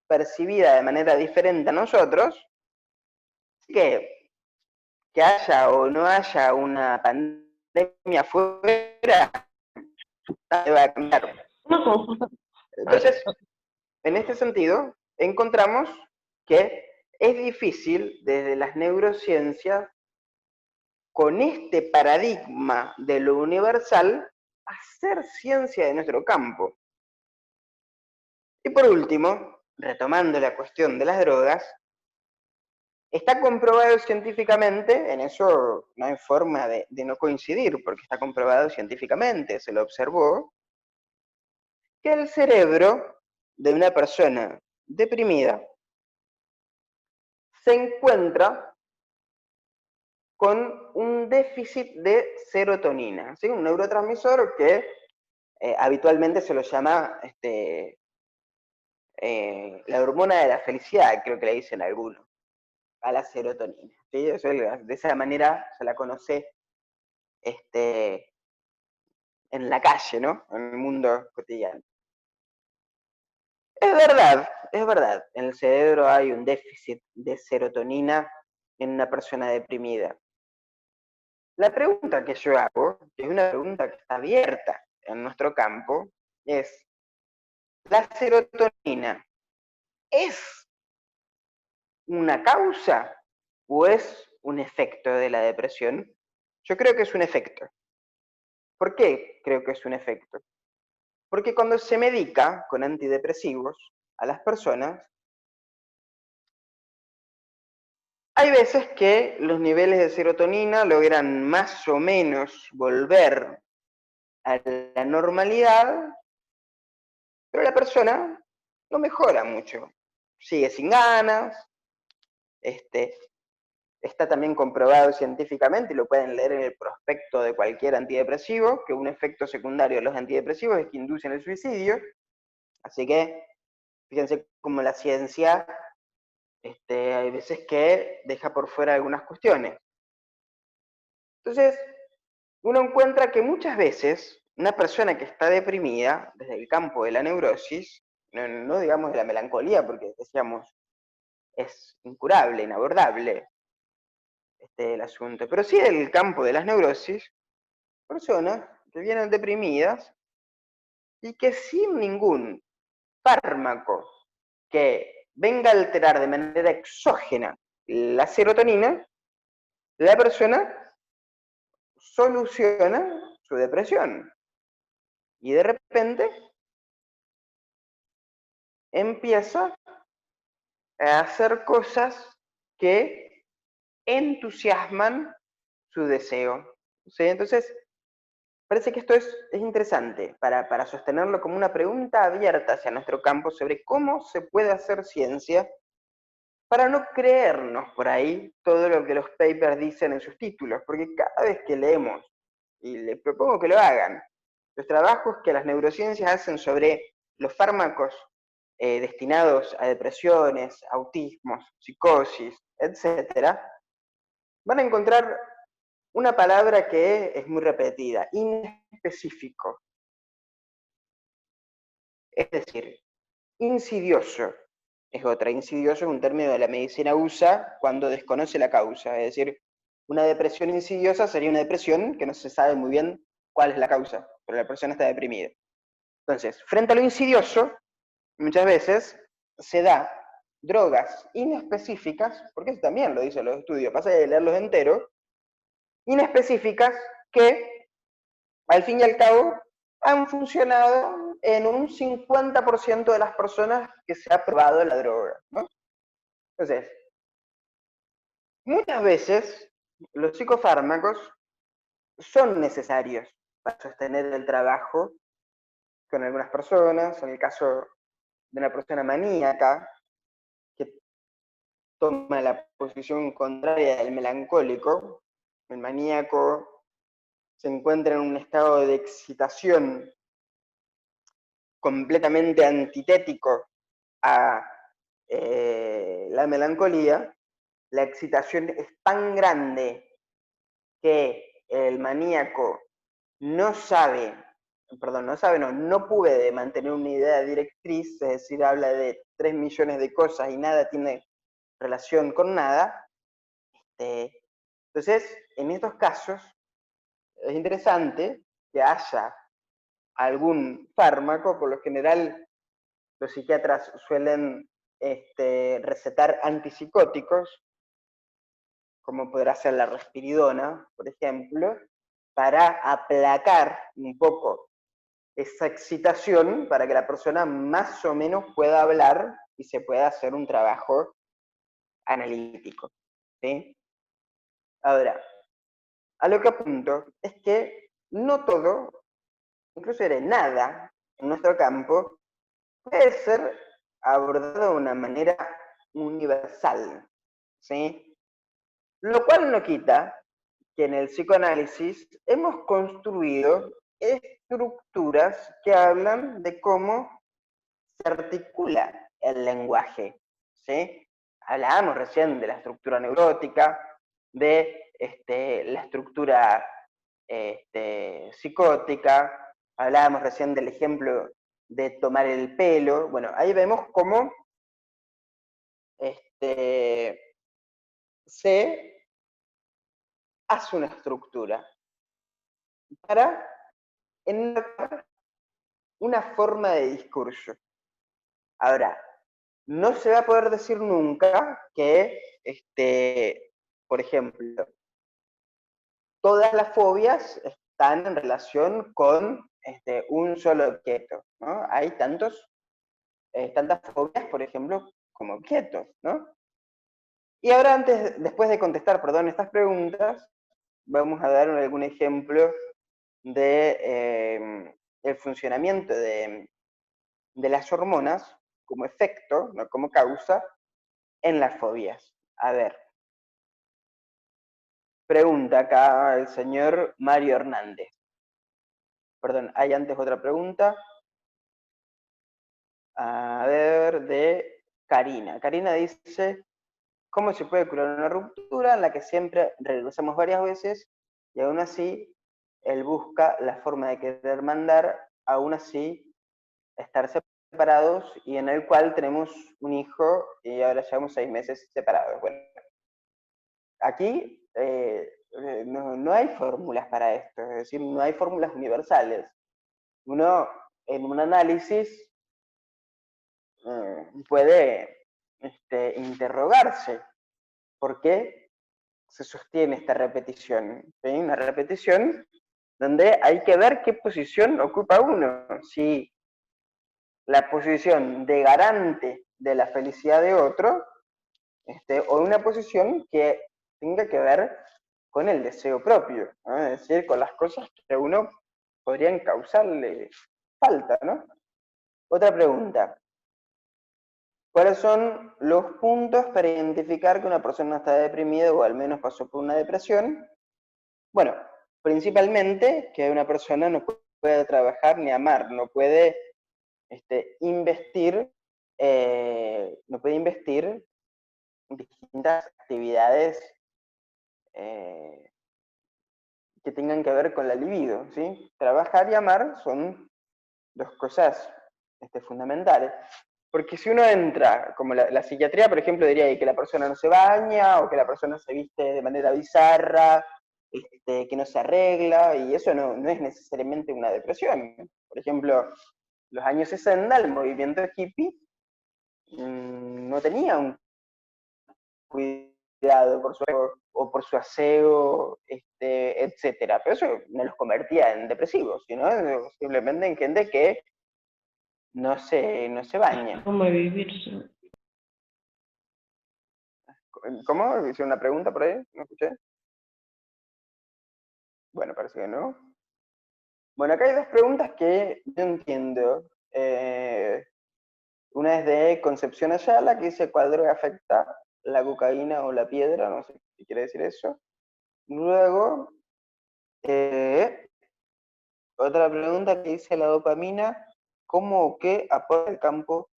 percibida de manera diferente a nosotros, que haya o no haya una pandemia afuera, nada va a cambiar. Entonces, en este sentido, encontramos que es difícil desde las neurociencias, con este paradigma de lo universal, hacer ciencia de nuestro campo. Y por último, retomando la cuestión de las drogas, está comprobado científicamente, en eso no hay forma de no coincidir, porque está comprobado científicamente, se lo observó, que el cerebro de una persona deprimida se encuentra con un déficit de serotonina, ¿sí? Un neurotransmisor que habitualmente se lo llama la hormona de la felicidad, creo que le dicen algunos, a la serotonina. ¿Sí? De esa manera se la conoce en la calle, ¿no? En el mundo cotidiano. es verdad. En el cerebro hay un déficit de serotonina en una persona deprimida. La pregunta que yo hago, que es una pregunta que está abierta en nuestro campo, es, ¿la serotonina es una causa o es un efecto de la depresión? Yo creo que es un efecto. ¿Por qué creo que es un efecto? Porque cuando se medica con antidepresivos a las personas, hay veces que los niveles de serotonina logran más o menos volver a la normalidad, pero la persona no mejora mucho. Sigue sin ganas, está también comprobado científicamente, y lo pueden leer en el prospecto de cualquier antidepresivo, que un efecto secundario de los antidepresivos es que inducen el suicidio. Así que fíjense cómo la ciencia hay veces que deja por fuera algunas cuestiones. Entonces, uno encuentra que muchas veces una persona que está deprimida, desde el campo de la neurosis, no digamos de la melancolía, porque decíamos es incurable, inabordable el asunto, pero sí del campo de las neurosis, personas que vienen deprimidas y que sin ningún fármaco que venga a alterar de manera exógena la serotonina, la persona soluciona su depresión. Y de repente empieza a hacer cosas que entusiasman su deseo. ¿Sí? Entonces, parece que esto es interesante para sostenerlo como una pregunta abierta hacia nuestro campo sobre cómo se puede hacer ciencia para no creernos por ahí todo lo que los papers dicen en sus títulos, porque cada vez que leemos, y les propongo que lo hagan, los trabajos que las neurociencias hacen sobre los fármacos destinados a depresiones, autismos, psicosis, etcétera, van a encontrar una palabra que es muy repetida, inespecífico. Es decir, insidioso es otra. Insidioso es un término de la medicina usa cuando desconoce la causa. Es decir, una depresión insidiosa sería una depresión que no se sabe muy bien cuál es la causa, pero la persona está deprimida. Entonces, frente a lo insidioso, muchas veces se da drogas inespecíficas, porque eso también lo dicen los estudios, pasa de leerlos enteros, inespecíficas que, al fin y al cabo, han funcionado en un 50% de las personas que se ha probado la droga, ¿no? Entonces, muchas veces los psicofármacos son necesarios para sostener el trabajo con algunas personas, en el caso de una persona maníaca, que toma la posición contraria del melancólico. El maníaco se encuentra en un estado de excitación completamente antitético a la melancolía. La excitación es tan grande que el maníaco no puede mantener una idea directriz, es decir, habla de 3 millones de cosas y nada tiene relación con nada. Entonces, en estos casos, es interesante que haya algún fármaco. Por lo general los psiquiatras suelen recetar antipsicóticos, como podrá ser la risperidona, por ejemplo, para aplacar un poco esa excitación, para que la persona más o menos pueda hablar y se pueda hacer un trabajo analítico. ¿Sí? Ahora, a lo que apunto es que no todo, incluso de nada, en nuestro campo, puede ser abordado de una manera universal, ¿sí? Lo cual no quita que en el psicoanálisis hemos construido estructuras que hablan de cómo se articula el lenguaje, ¿sí? Hablábamos recién de la estructura neurótica, de la estructura psicótica, hablábamos recién del ejemplo de tomar el pelo. Bueno, ahí vemos cómo se hace una estructura para enmarcar una forma de discurso. Ahora, no se va a poder decir nunca que, por ejemplo, todas las fobias están en relación con un solo objeto, ¿no? Hay tantas fobias, por ejemplo, como objetos, ¿no? Y ahora después de contestar, perdón, estas preguntas, vamos a dar algún ejemplo de el funcionamiento de las hormonas como efecto, no como causa, en las fobias. A ver, pregunta acá el señor Mario Hernández. Perdón, hay antes otra pregunta. A ver, de Karina. Karina dice, ¿cómo se puede curar una ruptura en la que siempre regresamos varias veces y aún así él busca la forma de querer mandar, aún así estar separados y en el cual tenemos un hijo y ahora llevamos 6 meses separados? Bueno, aquí no hay fórmulas para esto, es decir, no hay fórmulas universales. Uno en un análisis puede interrogarse por qué se sostiene esta repetición. ¿Sí? Una repetición donde hay que ver qué posición ocupa uno. Si la posición de garante de la felicidad de otro, o una posición que tenga que ver con el deseo propio, ¿no? Es decir, con las cosas que a uno podrían causarle falta, ¿no? Otra pregunta. ¿Cuáles son los puntos para identificar que una persona está deprimida o al menos pasó por una depresión? Bueno, principalmente que una persona no puede trabajar ni amar, no puede investir, no puede investir en distintas actividades eh, que tengan que ver con la libido, ¿sí? Trabajar y amar son dos cosas fundamentales. Porque si uno entra, como la psiquiatría, por ejemplo, diría que la persona no se baña, o que la persona se viste de manera bizarra, que no se arregla, y eso no es necesariamente una depresión. Por ejemplo, los años 60, el movimiento hippie no tenía un cuidado por su o por su aseo, etcétera. Pero eso no los convertía en depresivos, sino simplemente en gente que no se baña. ¿Cómo vivir? ¿Cómo? ¿Hice una pregunta por ahí? ¿No escuché? Bueno, parece que no. Bueno, acá hay dos preguntas que yo entiendo. Una es de Concepción Ayala, que dice ¿cuál droga afecta? ¿La cocaína o la piedra? No sé qué quiere decir eso. Luego, otra pregunta que dice la dopamina, ¿cómo o qué aporta el campo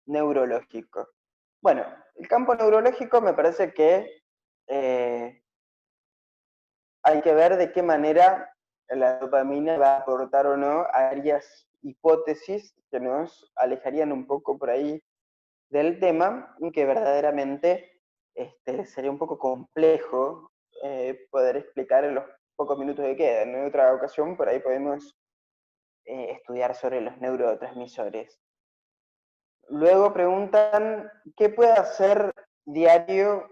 neurológico? Bueno, el campo neurológico me parece que hay que ver de qué manera la dopamina va a aportar o no a varias hipótesis que nos alejarían un poco por ahí del tema, y que verdaderamente sería un poco complejo poder explicar en los pocos minutos que quedan. En otra ocasión por ahí podemos estudiar sobre los neurotransmisores. Luego preguntan, ¿qué puede hacer diario?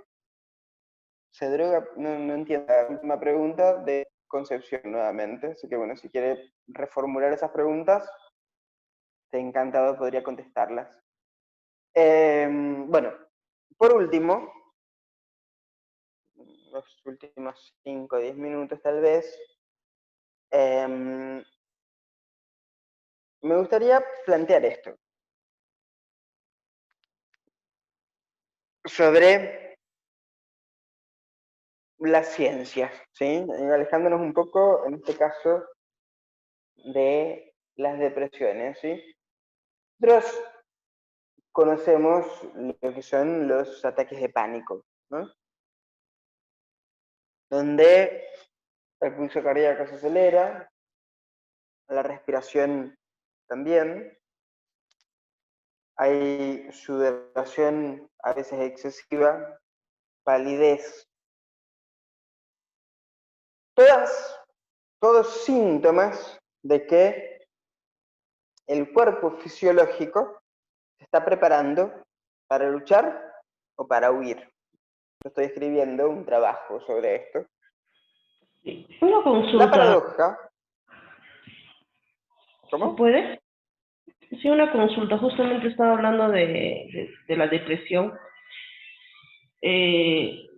¿Se droga? No entiendo la última pregunta de Concepción nuevamente, así que bueno, si quiere reformular esas preguntas, te encantado podría contestarlas. Bueno, por último, los últimos 5 o 10 minutos tal vez, me gustaría plantear esto sobre las ciencias, ¿sí? Alejándonos un poco, en este caso, de las depresiones, ¿sí? Nosotros conocemos lo que son los ataques de pánico, ¿no? Donde el pulso cardíaco se acelera, la respiración también, hay sudoración a veces excesiva, palidez, todos síntomas de que el cuerpo fisiológico se está preparando para luchar o para huir. Yo estoy escribiendo un trabajo sobre esto. Sí. Una La consulta. paradoja... ¿Se ¿Cómo? puede? Sí, una consulta. Justamente estaba hablando de la depresión.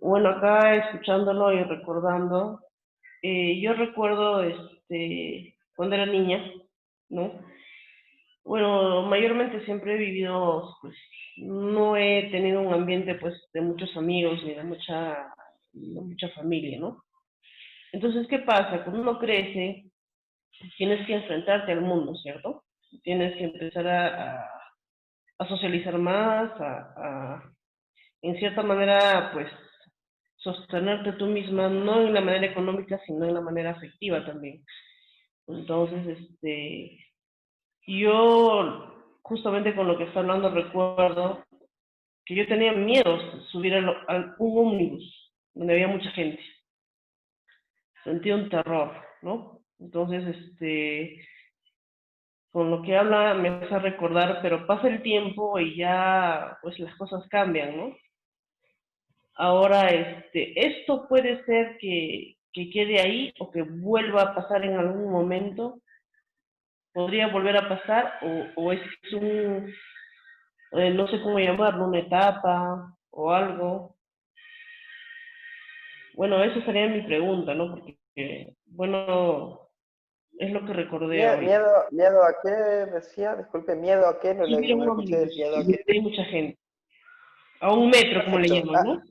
Bueno, acá escuchándolo y recordando, yo recuerdo cuando era niña, ¿no? Bueno, mayormente siempre he vivido, pues, no he tenido un ambiente, pues, de muchos amigos ni de mucha familia, ¿no? Entonces, ¿qué pasa? Cuando uno crece, tienes que enfrentarte al mundo, ¿cierto? Tienes que empezar a socializar más, en cierta manera, pues, sostenerte tú misma, no en la manera económica, sino en la manera afectiva también. Entonces, yo, justamente con lo que está hablando, recuerdo que yo tenía miedo de subir a un ómnibus donde había mucha gente. Sentía un terror, ¿no? Entonces, con lo que habla me hace recordar, pero pasa el tiempo y ya, pues las cosas cambian, ¿no? Ahora, esto puede ser que quede ahí o que vuelva a pasar en algún momento. Podría volver a pasar o es no sé cómo llamarlo, una etapa o algo. Bueno, esa sería mi pregunta, ¿no? Porque, bueno, es lo que recordé ahorita. ¿Miedo a qué decía? Disculpe, ¿miedo a qué? No Subir a no un lo escuché, ómnibus ¿miedo a qué? donde hay mucha gente. A un metro, como le Perfecto. llaman, ¿no?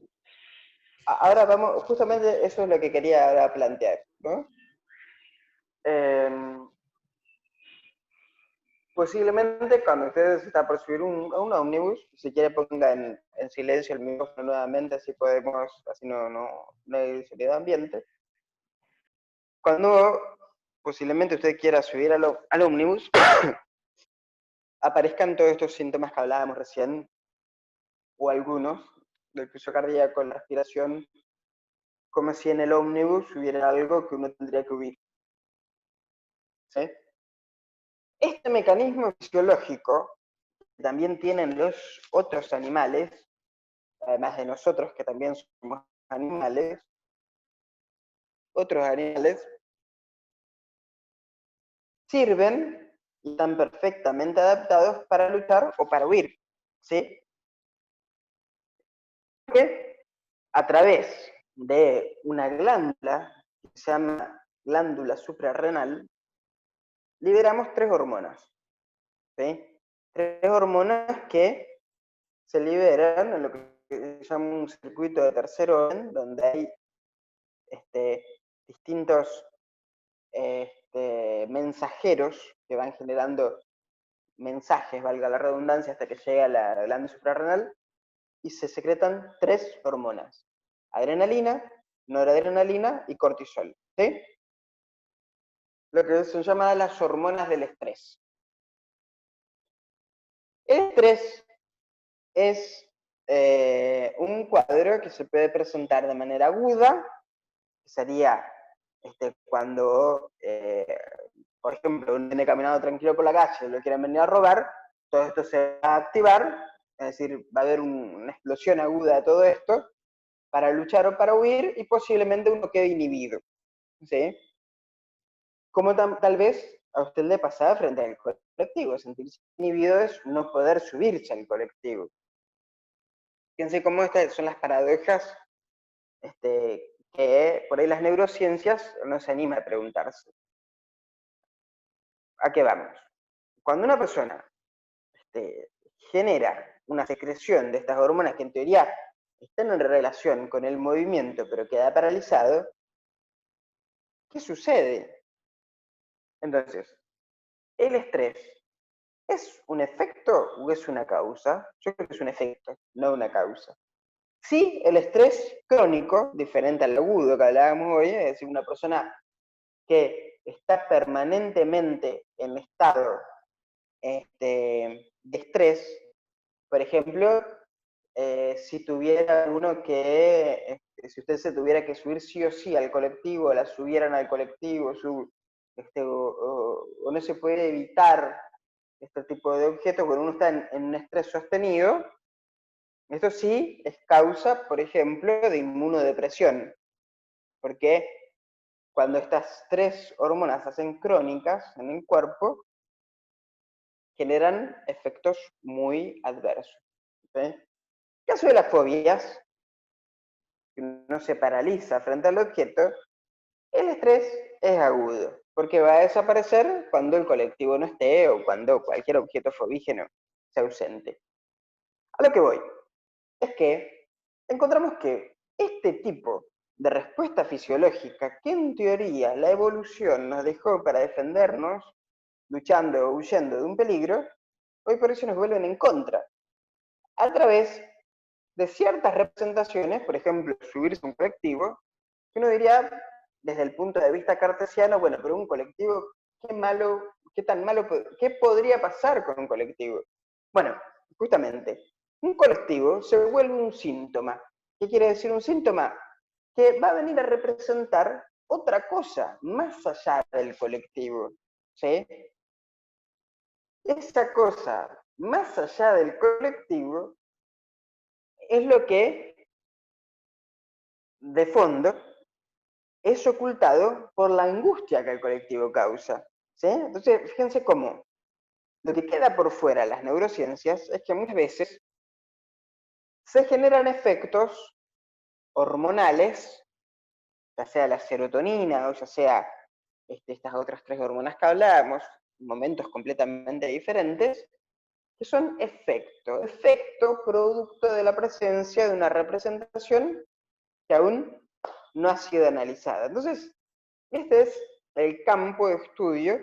Ahora vamos, justamente eso es lo que quería ahora plantear, ¿no? Em, Posiblemente cuando usted está por subir a un ómnibus, si quiere ponga en silencio el micrófono nuevamente, así podemos, así no hay sonido ambiente. Cuando posiblemente usted quiera subir al ómnibus, aparezcan todos estos síntomas que hablábamos recién, o algunos, del pulso cardíaco, la respiración, como si en el ómnibus hubiera algo que uno tendría que huir. ¿Sí? Este mecanismo fisiológico que también tienen los otros animales, además de nosotros que también somos animales, otros animales sirven y están perfectamente adaptados para luchar o para huir, ¿sí? Que a través de una glándula que se llama glándula suprarrenal, liberamos tres hormonas, ¿sí? Tres hormonas que se liberan en lo que se llama un circuito de tercer orden, donde hay distintos mensajeros que van generando mensajes, valga la redundancia, hasta que llega a la glándula suprarrenal, y se secretan tres hormonas: adrenalina, noradrenalina y cortisol, ¿sí? Lo que se llama las hormonas del estrés. El estrés es un cuadro que se puede presentar de manera aguda, que sería cuando, por ejemplo, uno viene caminando tranquilo por la calle y lo quieren venir a robar, todo esto se va a activar, es decir, va a haber una explosión aguda de todo esto, para luchar o para huir, y posiblemente uno quede inhibido, ¿sí? Como tal vez a usted le pasaba frente al colectivo, sentirse inhibido es no poder subirse al colectivo. Fíjense cómo estas son las paradojas que por ahí las neurociencias no se anima a preguntarse. ¿A qué vamos? Cuando una persona genera una secreción de estas hormonas que en teoría están en relación con el movimiento, pero queda paralizado, ¿qué sucede? Entonces, ¿el estrés es un efecto o es una causa? Yo creo que es un efecto, no una causa. Sí, el estrés crónico, diferente al agudo que hablábamos hoy, es decir, una persona que está permanentemente en estado de estrés, Por ejemplo, si tuviera uno que, si usted se tuviera que subir sí o sí al colectivo, la subieran al colectivo, o no se puede evitar este tipo de objetos, cuando uno está en un estrés sostenido, esto sí es causa, por ejemplo, de inmunodepresión, porque cuando estas tres hormonas se hacen crónicas en el cuerpo, generan efectos muy adversos. ¿Sí? En el caso de las fobias, que uno se paraliza frente al objeto, el estrés es agudo, porque va a desaparecer cuando el colectivo no esté o cuando cualquier objeto fobígeno sea ausente. A lo que voy es que encontramos que este tipo de respuesta fisiológica, que en teoría la evolución nos dejó para defendernos, luchando o huyendo de un peligro, hoy por eso nos vuelven en contra, a través de ciertas representaciones, por ejemplo, subirse a un colectivo, que uno diría, desde el punto de vista cartesiano, bueno, pero un colectivo, qué malo, qué tan malo, qué podría pasar con un colectivo. Bueno, justamente, un colectivo se vuelve un síntoma. ¿Qué quiere decir un síntoma? Que va a venir a representar otra cosa más allá del colectivo. ¿Sí? Esa cosa más allá del colectivo es lo que, de fondo, es ocultado por la angustia que el colectivo causa. ¿Sí? Entonces, fíjense cómo lo que queda por fuera de las neurociencias es que muchas veces se generan efectos hormonales, ya sea la serotonina o ya sea estas otras tres hormonas que hablábamos, momentos completamente diferentes, que son efecto producto de la presencia de una representación que aún no ha sido analizada. Entonces, este es el campo de estudio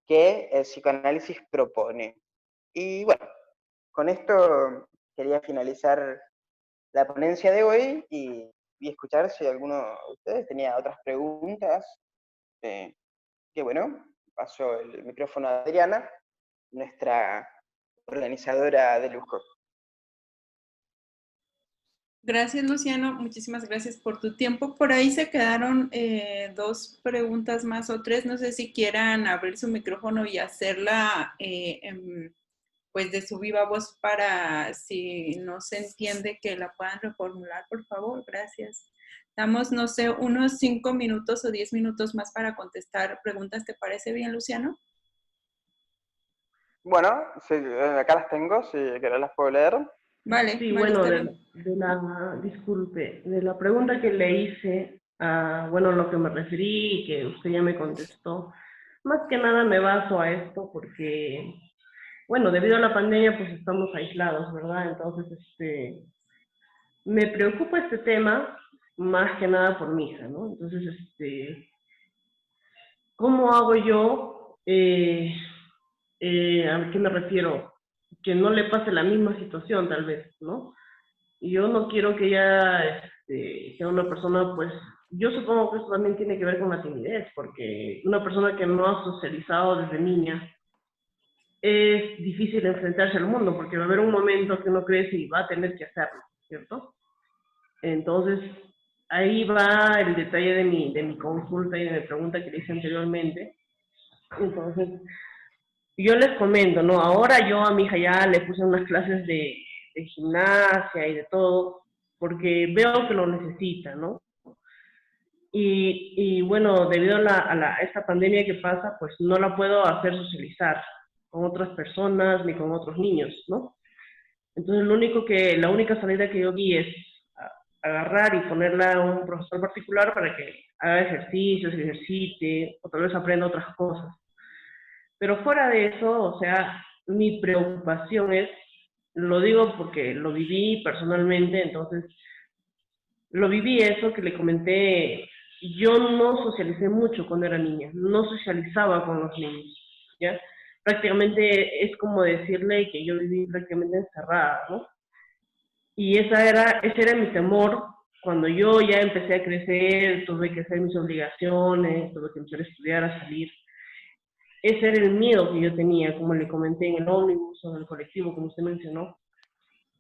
que el psicoanálisis propone. Y bueno, con esto quería finalizar la ponencia de hoy y escuchar si alguno de ustedes tenía otras preguntas. Que bueno, paso el micrófono a Adriana, nuestra organizadora de lujo. Gracias, Luciano. Muchísimas gracias por tu tiempo. Por ahí se quedaron dos preguntas más o tres. No sé si quieran abrir su micrófono y hacerla pues de su viva voz para, si no se entiende, que la puedan reformular, por favor. Gracias. Damos, no sé, unos 5 minutos o 10 minutos más para contestar preguntas. ¿Te parece bien, Luciano? Bueno, sí, acá las tengo, si querés las puedo leer. Vale, Sí, vale, bueno, está bien. disculpe, de la pregunta que le hice, bueno, lo que me referí y que usted ya me contestó, más que nada me baso a esto porque, bueno, debido a la pandemia pues estamos aislados, ¿verdad? Entonces, me preocupa este tema más que nada por mi hija, ¿no? Entonces, ¿cómo hago yo? ¿A qué me refiero? Que no le pase la misma situación, tal vez, ¿no? Y yo no quiero que ella sea una persona, pues, yo supongo que eso también tiene que ver con la timidez, porque una persona que no ha socializado desde niña, es difícil enfrentarse al mundo, porque va a haber un momento que uno crece y va a tener que hacerlo, ¿cierto? Entonces, ahí va el detalle de mi consulta y de mi pregunta que le hice anteriormente. Entonces, yo les comento, ¿no? Ahora yo a mi hija ya le puse unas clases de gimnasia y de todo, porque veo que lo necesita, ¿no? Y bueno, debido a esta pandemia que pasa, pues no la puedo hacer socializar con otras personas ni con otros niños, ¿no? Entonces la única salida que yo vi es agarrar y ponerla a un profesor particular para que haga ejercicios, ejercite, o tal vez aprenda otras cosas. Pero fuera de eso, o sea, mi preocupación es, lo digo porque lo viví personalmente, entonces, lo viví eso que le comenté, yo no socialicé mucho cuando era niña, no socializaba con los niños, ¿ya? Prácticamente es como decirle que yo viví prácticamente encerrada, ¿no? Y ese era mi temor cuando yo ya empecé a crecer, tuve que hacer mis obligaciones, tuve que empezar a estudiar, a salir. Ese era el miedo que yo tenía, como le comenté en el ómnibus o en el colectivo, como usted mencionó.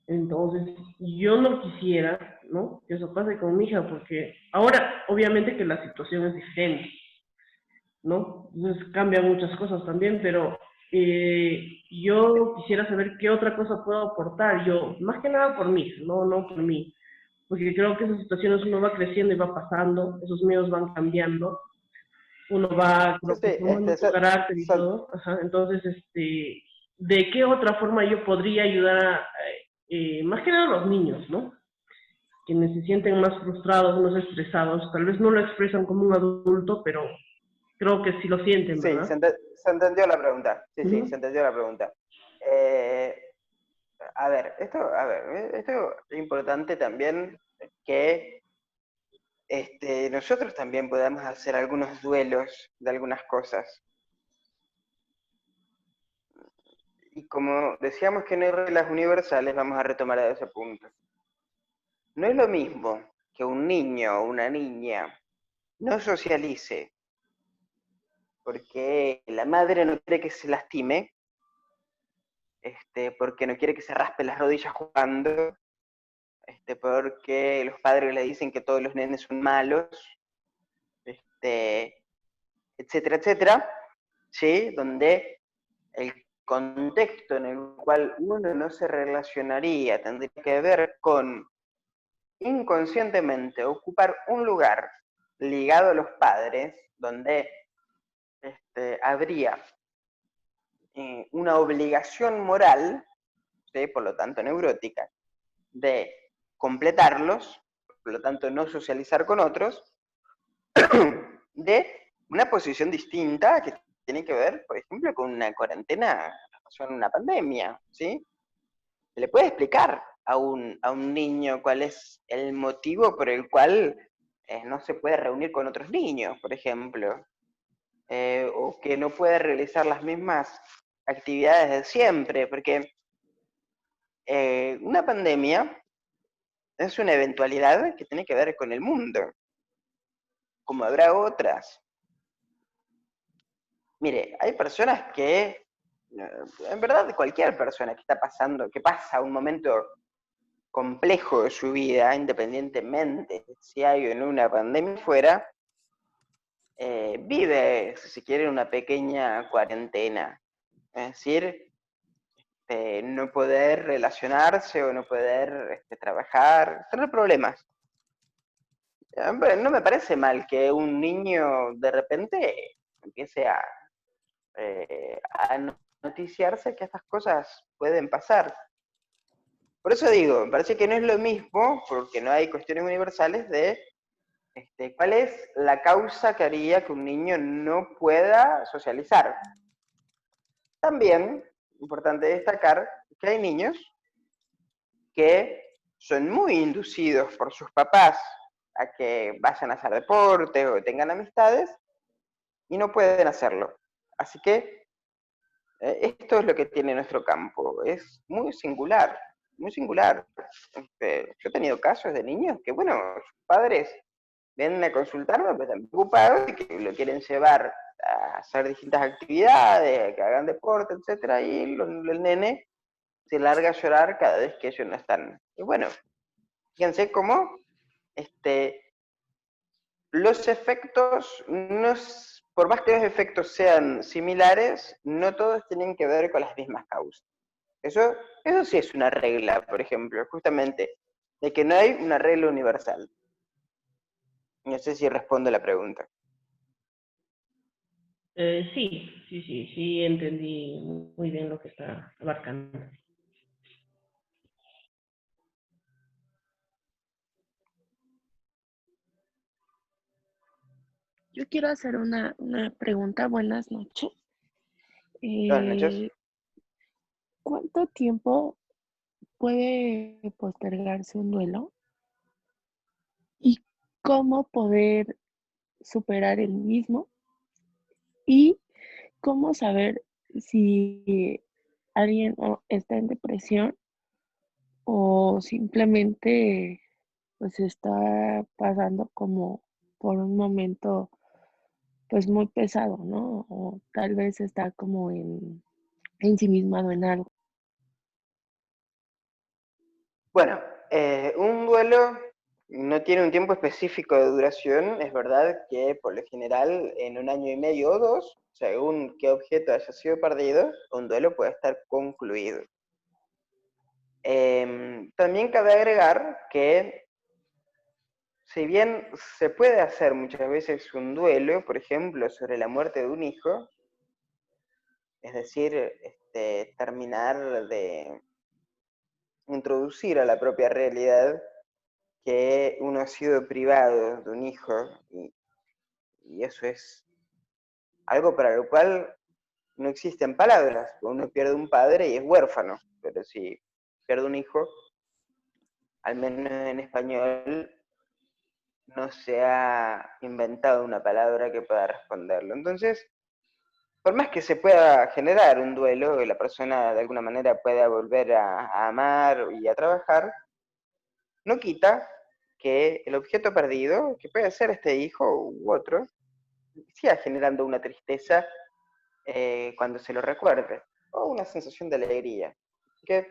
Entonces, yo no quisiera, ¿no?, que eso pase con mi hija, porque ahora, obviamente que la situación es diferente, ¿no? Entonces cambian muchas cosas también, pero yo quisiera saber qué otra cosa puedo aportar yo, más que nada por mí, no por mí, porque creo que esas situaciones uno va creciendo y va pasando, esos miedos van cambiando, uno va, Sí, creo sí, que formando su carácter y son, todo, ajá, entonces, ¿de qué otra forma yo podría ayudar a, más que nada a los niños, ¿no? Quienes se sienten más frustrados, más estresados, tal vez no lo expresan como un adulto, pero creo que sí lo sienten, sí, ¿verdad? se entendió la pregunta. Sí, sí, se Ujú. entendió la pregunta. Eh, a ver, esto es importante también que nosotros también podamos hacer algunos duelos de algunas cosas. Y como decíamos que no hay reglas universales, vamos a retomar a ese punto. No es lo mismo que un niño o una niña no socialice porque la madre no quiere que se lastime, porque no quiere que se raspe las rodillas jugando, porque los padres le dicen que todos los nenes son malos, etcétera, etcétera, ¿sí? Donde el contexto en el cual uno no se relacionaría tendría que ver con inconscientemente ocupar un lugar ligado a los padres, donde habría una obligación moral, ¿sí?, por lo tanto neurótica, de completarlos, por lo tanto no socializar con otros, de una posición distinta que tiene que ver, por ejemplo, con una cuarentena en una pandemia, ¿sí? Se le puede explicar a un niño cuál es el motivo por el cual no se puede reunir con otros niños, por ejemplo, o que no puede realizar las mismas actividades de siempre, porque una pandemia es una eventualidad que tiene que ver con el mundo, como habrá otras. Mire, hay personas que, en verdad, cualquier persona que está pasando, que pasa un momento complejo de su vida, independientemente si hay o no una pandemia fuera, vive, si se quiere, una pequeña cuarentena. Es decir, no poder relacionarse o no poder trabajar, tener problemas. No me parece mal que un niño de repente empiece a noticiarse que estas cosas pueden pasar. Por eso digo, me parece que no es lo mismo, porque no hay cuestiones universales de cuál es la causa que haría que un niño no pueda socializar. También, importante destacar, que hay niños que son muy inducidos por sus papás a que vayan a hacer deporte o tengan amistades y no pueden hacerlo. Así que esto es lo que tiene nuestro campo, es muy singular, muy singular. Yo he tenido casos de niños que, bueno, sus padres vienen a consultarme, pero están preocupados y que lo quieren llevar a hacer distintas actividades, que hagan deporte, etcétera, y el nene se larga a llorar cada vez que ellos no están. Y bueno, fíjense cómo los efectos, no, por más que los efectos sean similares, no todos tienen que ver con las mismas causas. Eso sí es una regla, por ejemplo, justamente, de que no hay una regla universal. No sé si respondo la pregunta. Sí, entendí muy bien lo que está abarcando. Yo quiero hacer una pregunta. Buenas noches. Buenas noches. Eh, ¿Cuánto tiempo puede postergarse un duelo? ¿Y cómo poder superar el mismo? ¿Y cómo saber si alguien está en depresión o simplemente pues está pasando como por un momento pues muy pesado, ¿no? O tal vez está como ensimismado en algo? Bueno, un duelo no tiene un tiempo específico de duración. Es verdad que por lo general en 1 año y medio o 2, según qué objeto haya sido perdido, un duelo puede estar concluido. También cabe agregar que si bien se puede hacer muchas veces un duelo, por ejemplo, sobre la muerte de un hijo, es decir, terminar de introducir a la propia realidad que uno ha sido privado de un hijo, y eso es algo para lo cual no existen palabras. Uno pierde un padre y es huérfano, pero si pierde un hijo, al menos en español, no se ha inventado una palabra que pueda responderlo. Entonces, por más que se pueda generar un duelo y la persona de alguna manera pueda volver a amar y a trabajar, no quita que el objeto perdido, que puede ser este hijo u otro, siga generando una tristeza cuando se lo recuerde, o una sensación de alegría. Que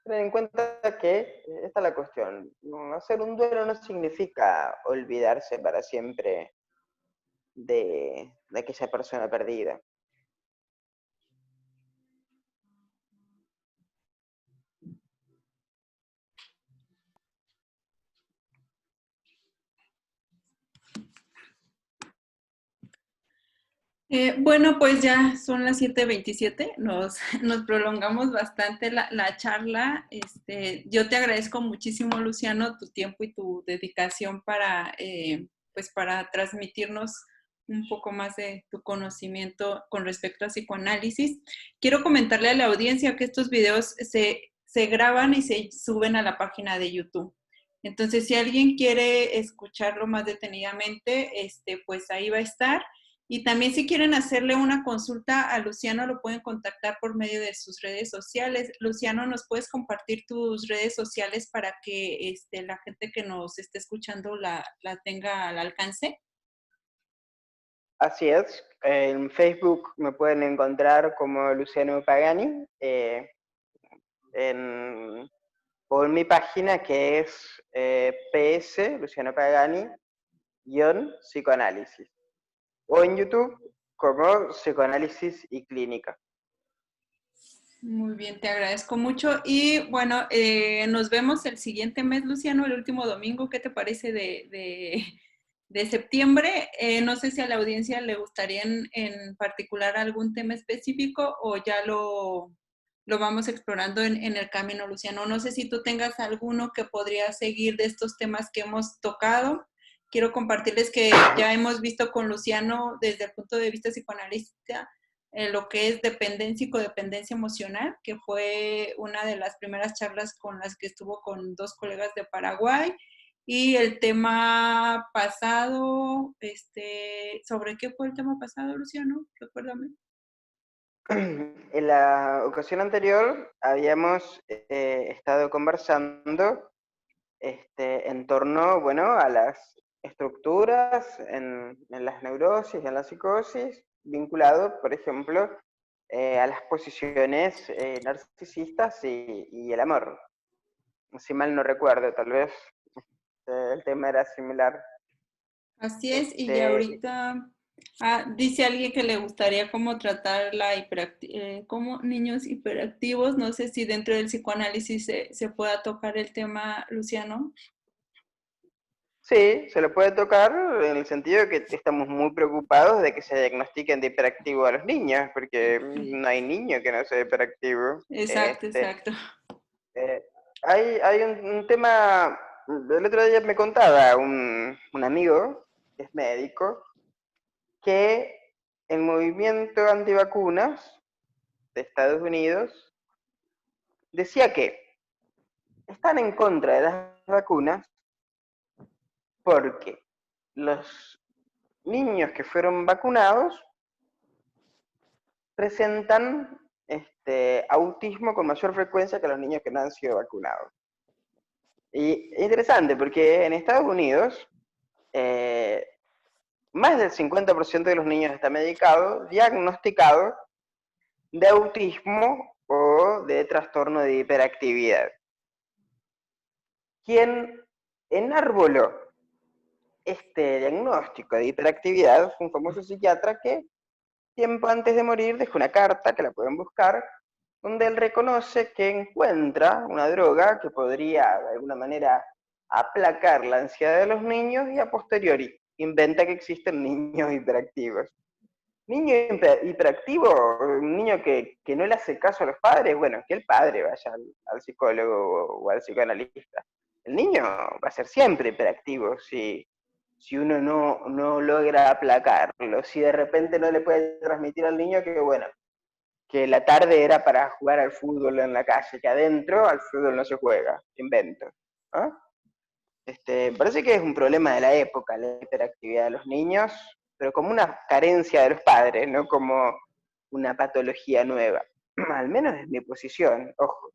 tener en cuenta que esta es la cuestión. Hacer un duelo no significa olvidarse para siempre de aquella persona perdida. Bueno, pues ya son las 7:27, nos prolongamos bastante la charla. Yo te agradezco muchísimo, Luciano, tu tiempo y tu dedicación pues para transmitirnos un poco más de tu conocimiento con respecto a psicoanálisis. Quiero comentarle a la audiencia que estos videos se graban y se suben a la página de YouTube. Entonces, si alguien quiere escucharlo más detenidamente, pues ahí va a estar. Y también si quieren hacerle una consulta a Luciano, lo pueden contactar por medio de sus redes sociales. Luciano, ¿nos puedes compartir tus redes sociales para que la gente que nos esté escuchando la tenga al alcance? Así es, en Facebook me pueden encontrar como Luciano Pagani, o en mi página que es PS, Luciano Pagani, psicoanálisis. O en YouTube como Psicoanálisis y Clínica. Muy bien, te agradezco mucho. Y bueno, nos vemos el siguiente mes, Luciano, el último domingo. ¿Qué te parece de septiembre? No sé si a la audiencia le gustaría en particular algún tema específico o ya lo vamos explorando en el camino, Luciano. No sé si tú tengas alguno que podría seguir de estos temas que hemos tocado. Quiero compartirles que ya hemos visto con Luciano desde el punto de vista psicoanalista lo que es dependencia y codependencia emocional, que fue una de las primeras charlas con las que estuvo con 2 colegas de Paraguay. Y el tema pasado, ¿sobre qué fue el tema pasado, Luciano? Recuérdame. En la ocasión anterior habíamos estado conversando en torno, bueno, a las estructuras en las neurosis y en la psicosis, vinculado, por ejemplo, a las posiciones narcisistas y el amor. Si mal no recuerdo, tal vez el tema era similar. Así es, y ya ahorita dice alguien que le gustaría como tratar como niños hiperactivos. No sé si dentro del psicoanálisis se pueda tocar el tema, Luciano. Sí, se lo puede tocar en el sentido de que estamos muy preocupados de que se diagnostiquen de hiperactivo a los niños, porque no hay niño que no sea hiperactivo. Exacto, exacto. Eh, hay un tema, el otro día me contaba un amigo, que es médico, que el movimiento antivacunas de Estados Unidos decía que están en contra de las vacunas porque los niños que fueron vacunados presentan autismo con mayor frecuencia que los niños que no han sido vacunados. Y es interesante porque en Estados Unidos más del 50% de los niños está medicado, diagnosticado de autismo o de trastorno de hiperactividad. quien enarboló este diagnóstico de hiperactividad fue un famoso psiquiatra que tiempo antes de morir dejó una carta, que la pueden buscar, donde él reconoce que encuentra una droga que podría de alguna manera aplacar la ansiedad de los niños y a posteriori inventa que existen niños hiperactivos. Niño hiperactivo, un niño que no le hace caso a los padres, bueno, que el padre vaya al psicólogo o al psicoanalista. El niño va a ser siempre hiperactivo si uno no logra aplacarlo, si de repente no le puede transmitir al niño que, bueno, que la tarde era para jugar al fútbol en la calle, que adentro al fútbol no se juega, invento. ¿No? Parece que es un problema de la época, la hiperactividad de los niños, pero como una carencia de los padres, no como una patología nueva. Al menos es mi posición, ojo.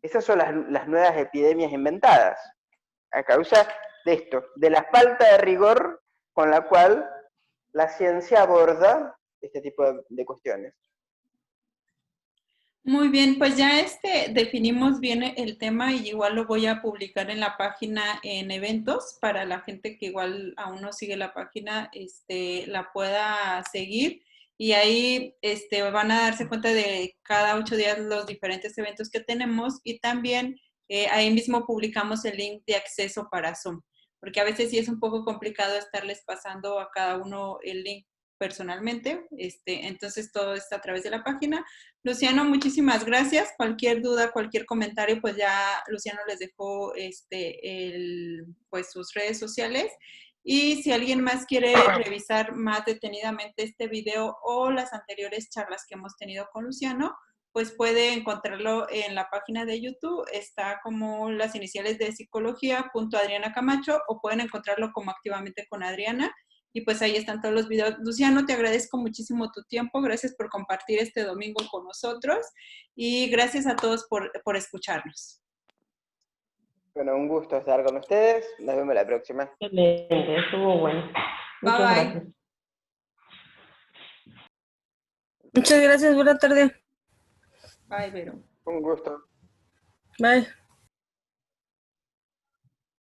Esas son las nuevas epidemias inventadas, a causa de esto, de la falta de rigor con la cual la ciencia aborda este tipo de cuestiones. Muy bien, pues ya definimos bien el tema y igual lo voy a publicar en la página en eventos para la gente que igual aún no sigue la página, la pueda seguir y ahí van a darse cuenta de cada 8 días los diferentes eventos que tenemos y también ahí mismo publicamos el link de acceso para Zoom, porque a veces sí es un poco complicado estarles pasando a cada uno el link personalmente, entonces todo está a través de la página. Luciano, muchísimas gracias. Cualquier duda, cualquier comentario, pues ya Luciano les dejó pues sus redes sociales. Y si alguien más quiere revisar más detenidamente este video o las anteriores charlas que hemos tenido con Luciano, pues puede encontrarlo en la página de YouTube. Está como las iniciales de psicología.adriana Camacho o pueden encontrarlo como activamente con Adriana. Y pues ahí están todos los videos. Luciano, te agradezco muchísimo tu tiempo. Gracias por compartir este domingo con nosotros. Y gracias a todos por escucharnos. Bueno, un gusto estar con ustedes. Nos vemos la próxima. Excelente, estuvo bueno. Muchas Bye, bye. gracias. Muchas gracias, buena tarde. Bye, Vero. Un gusto. Bye.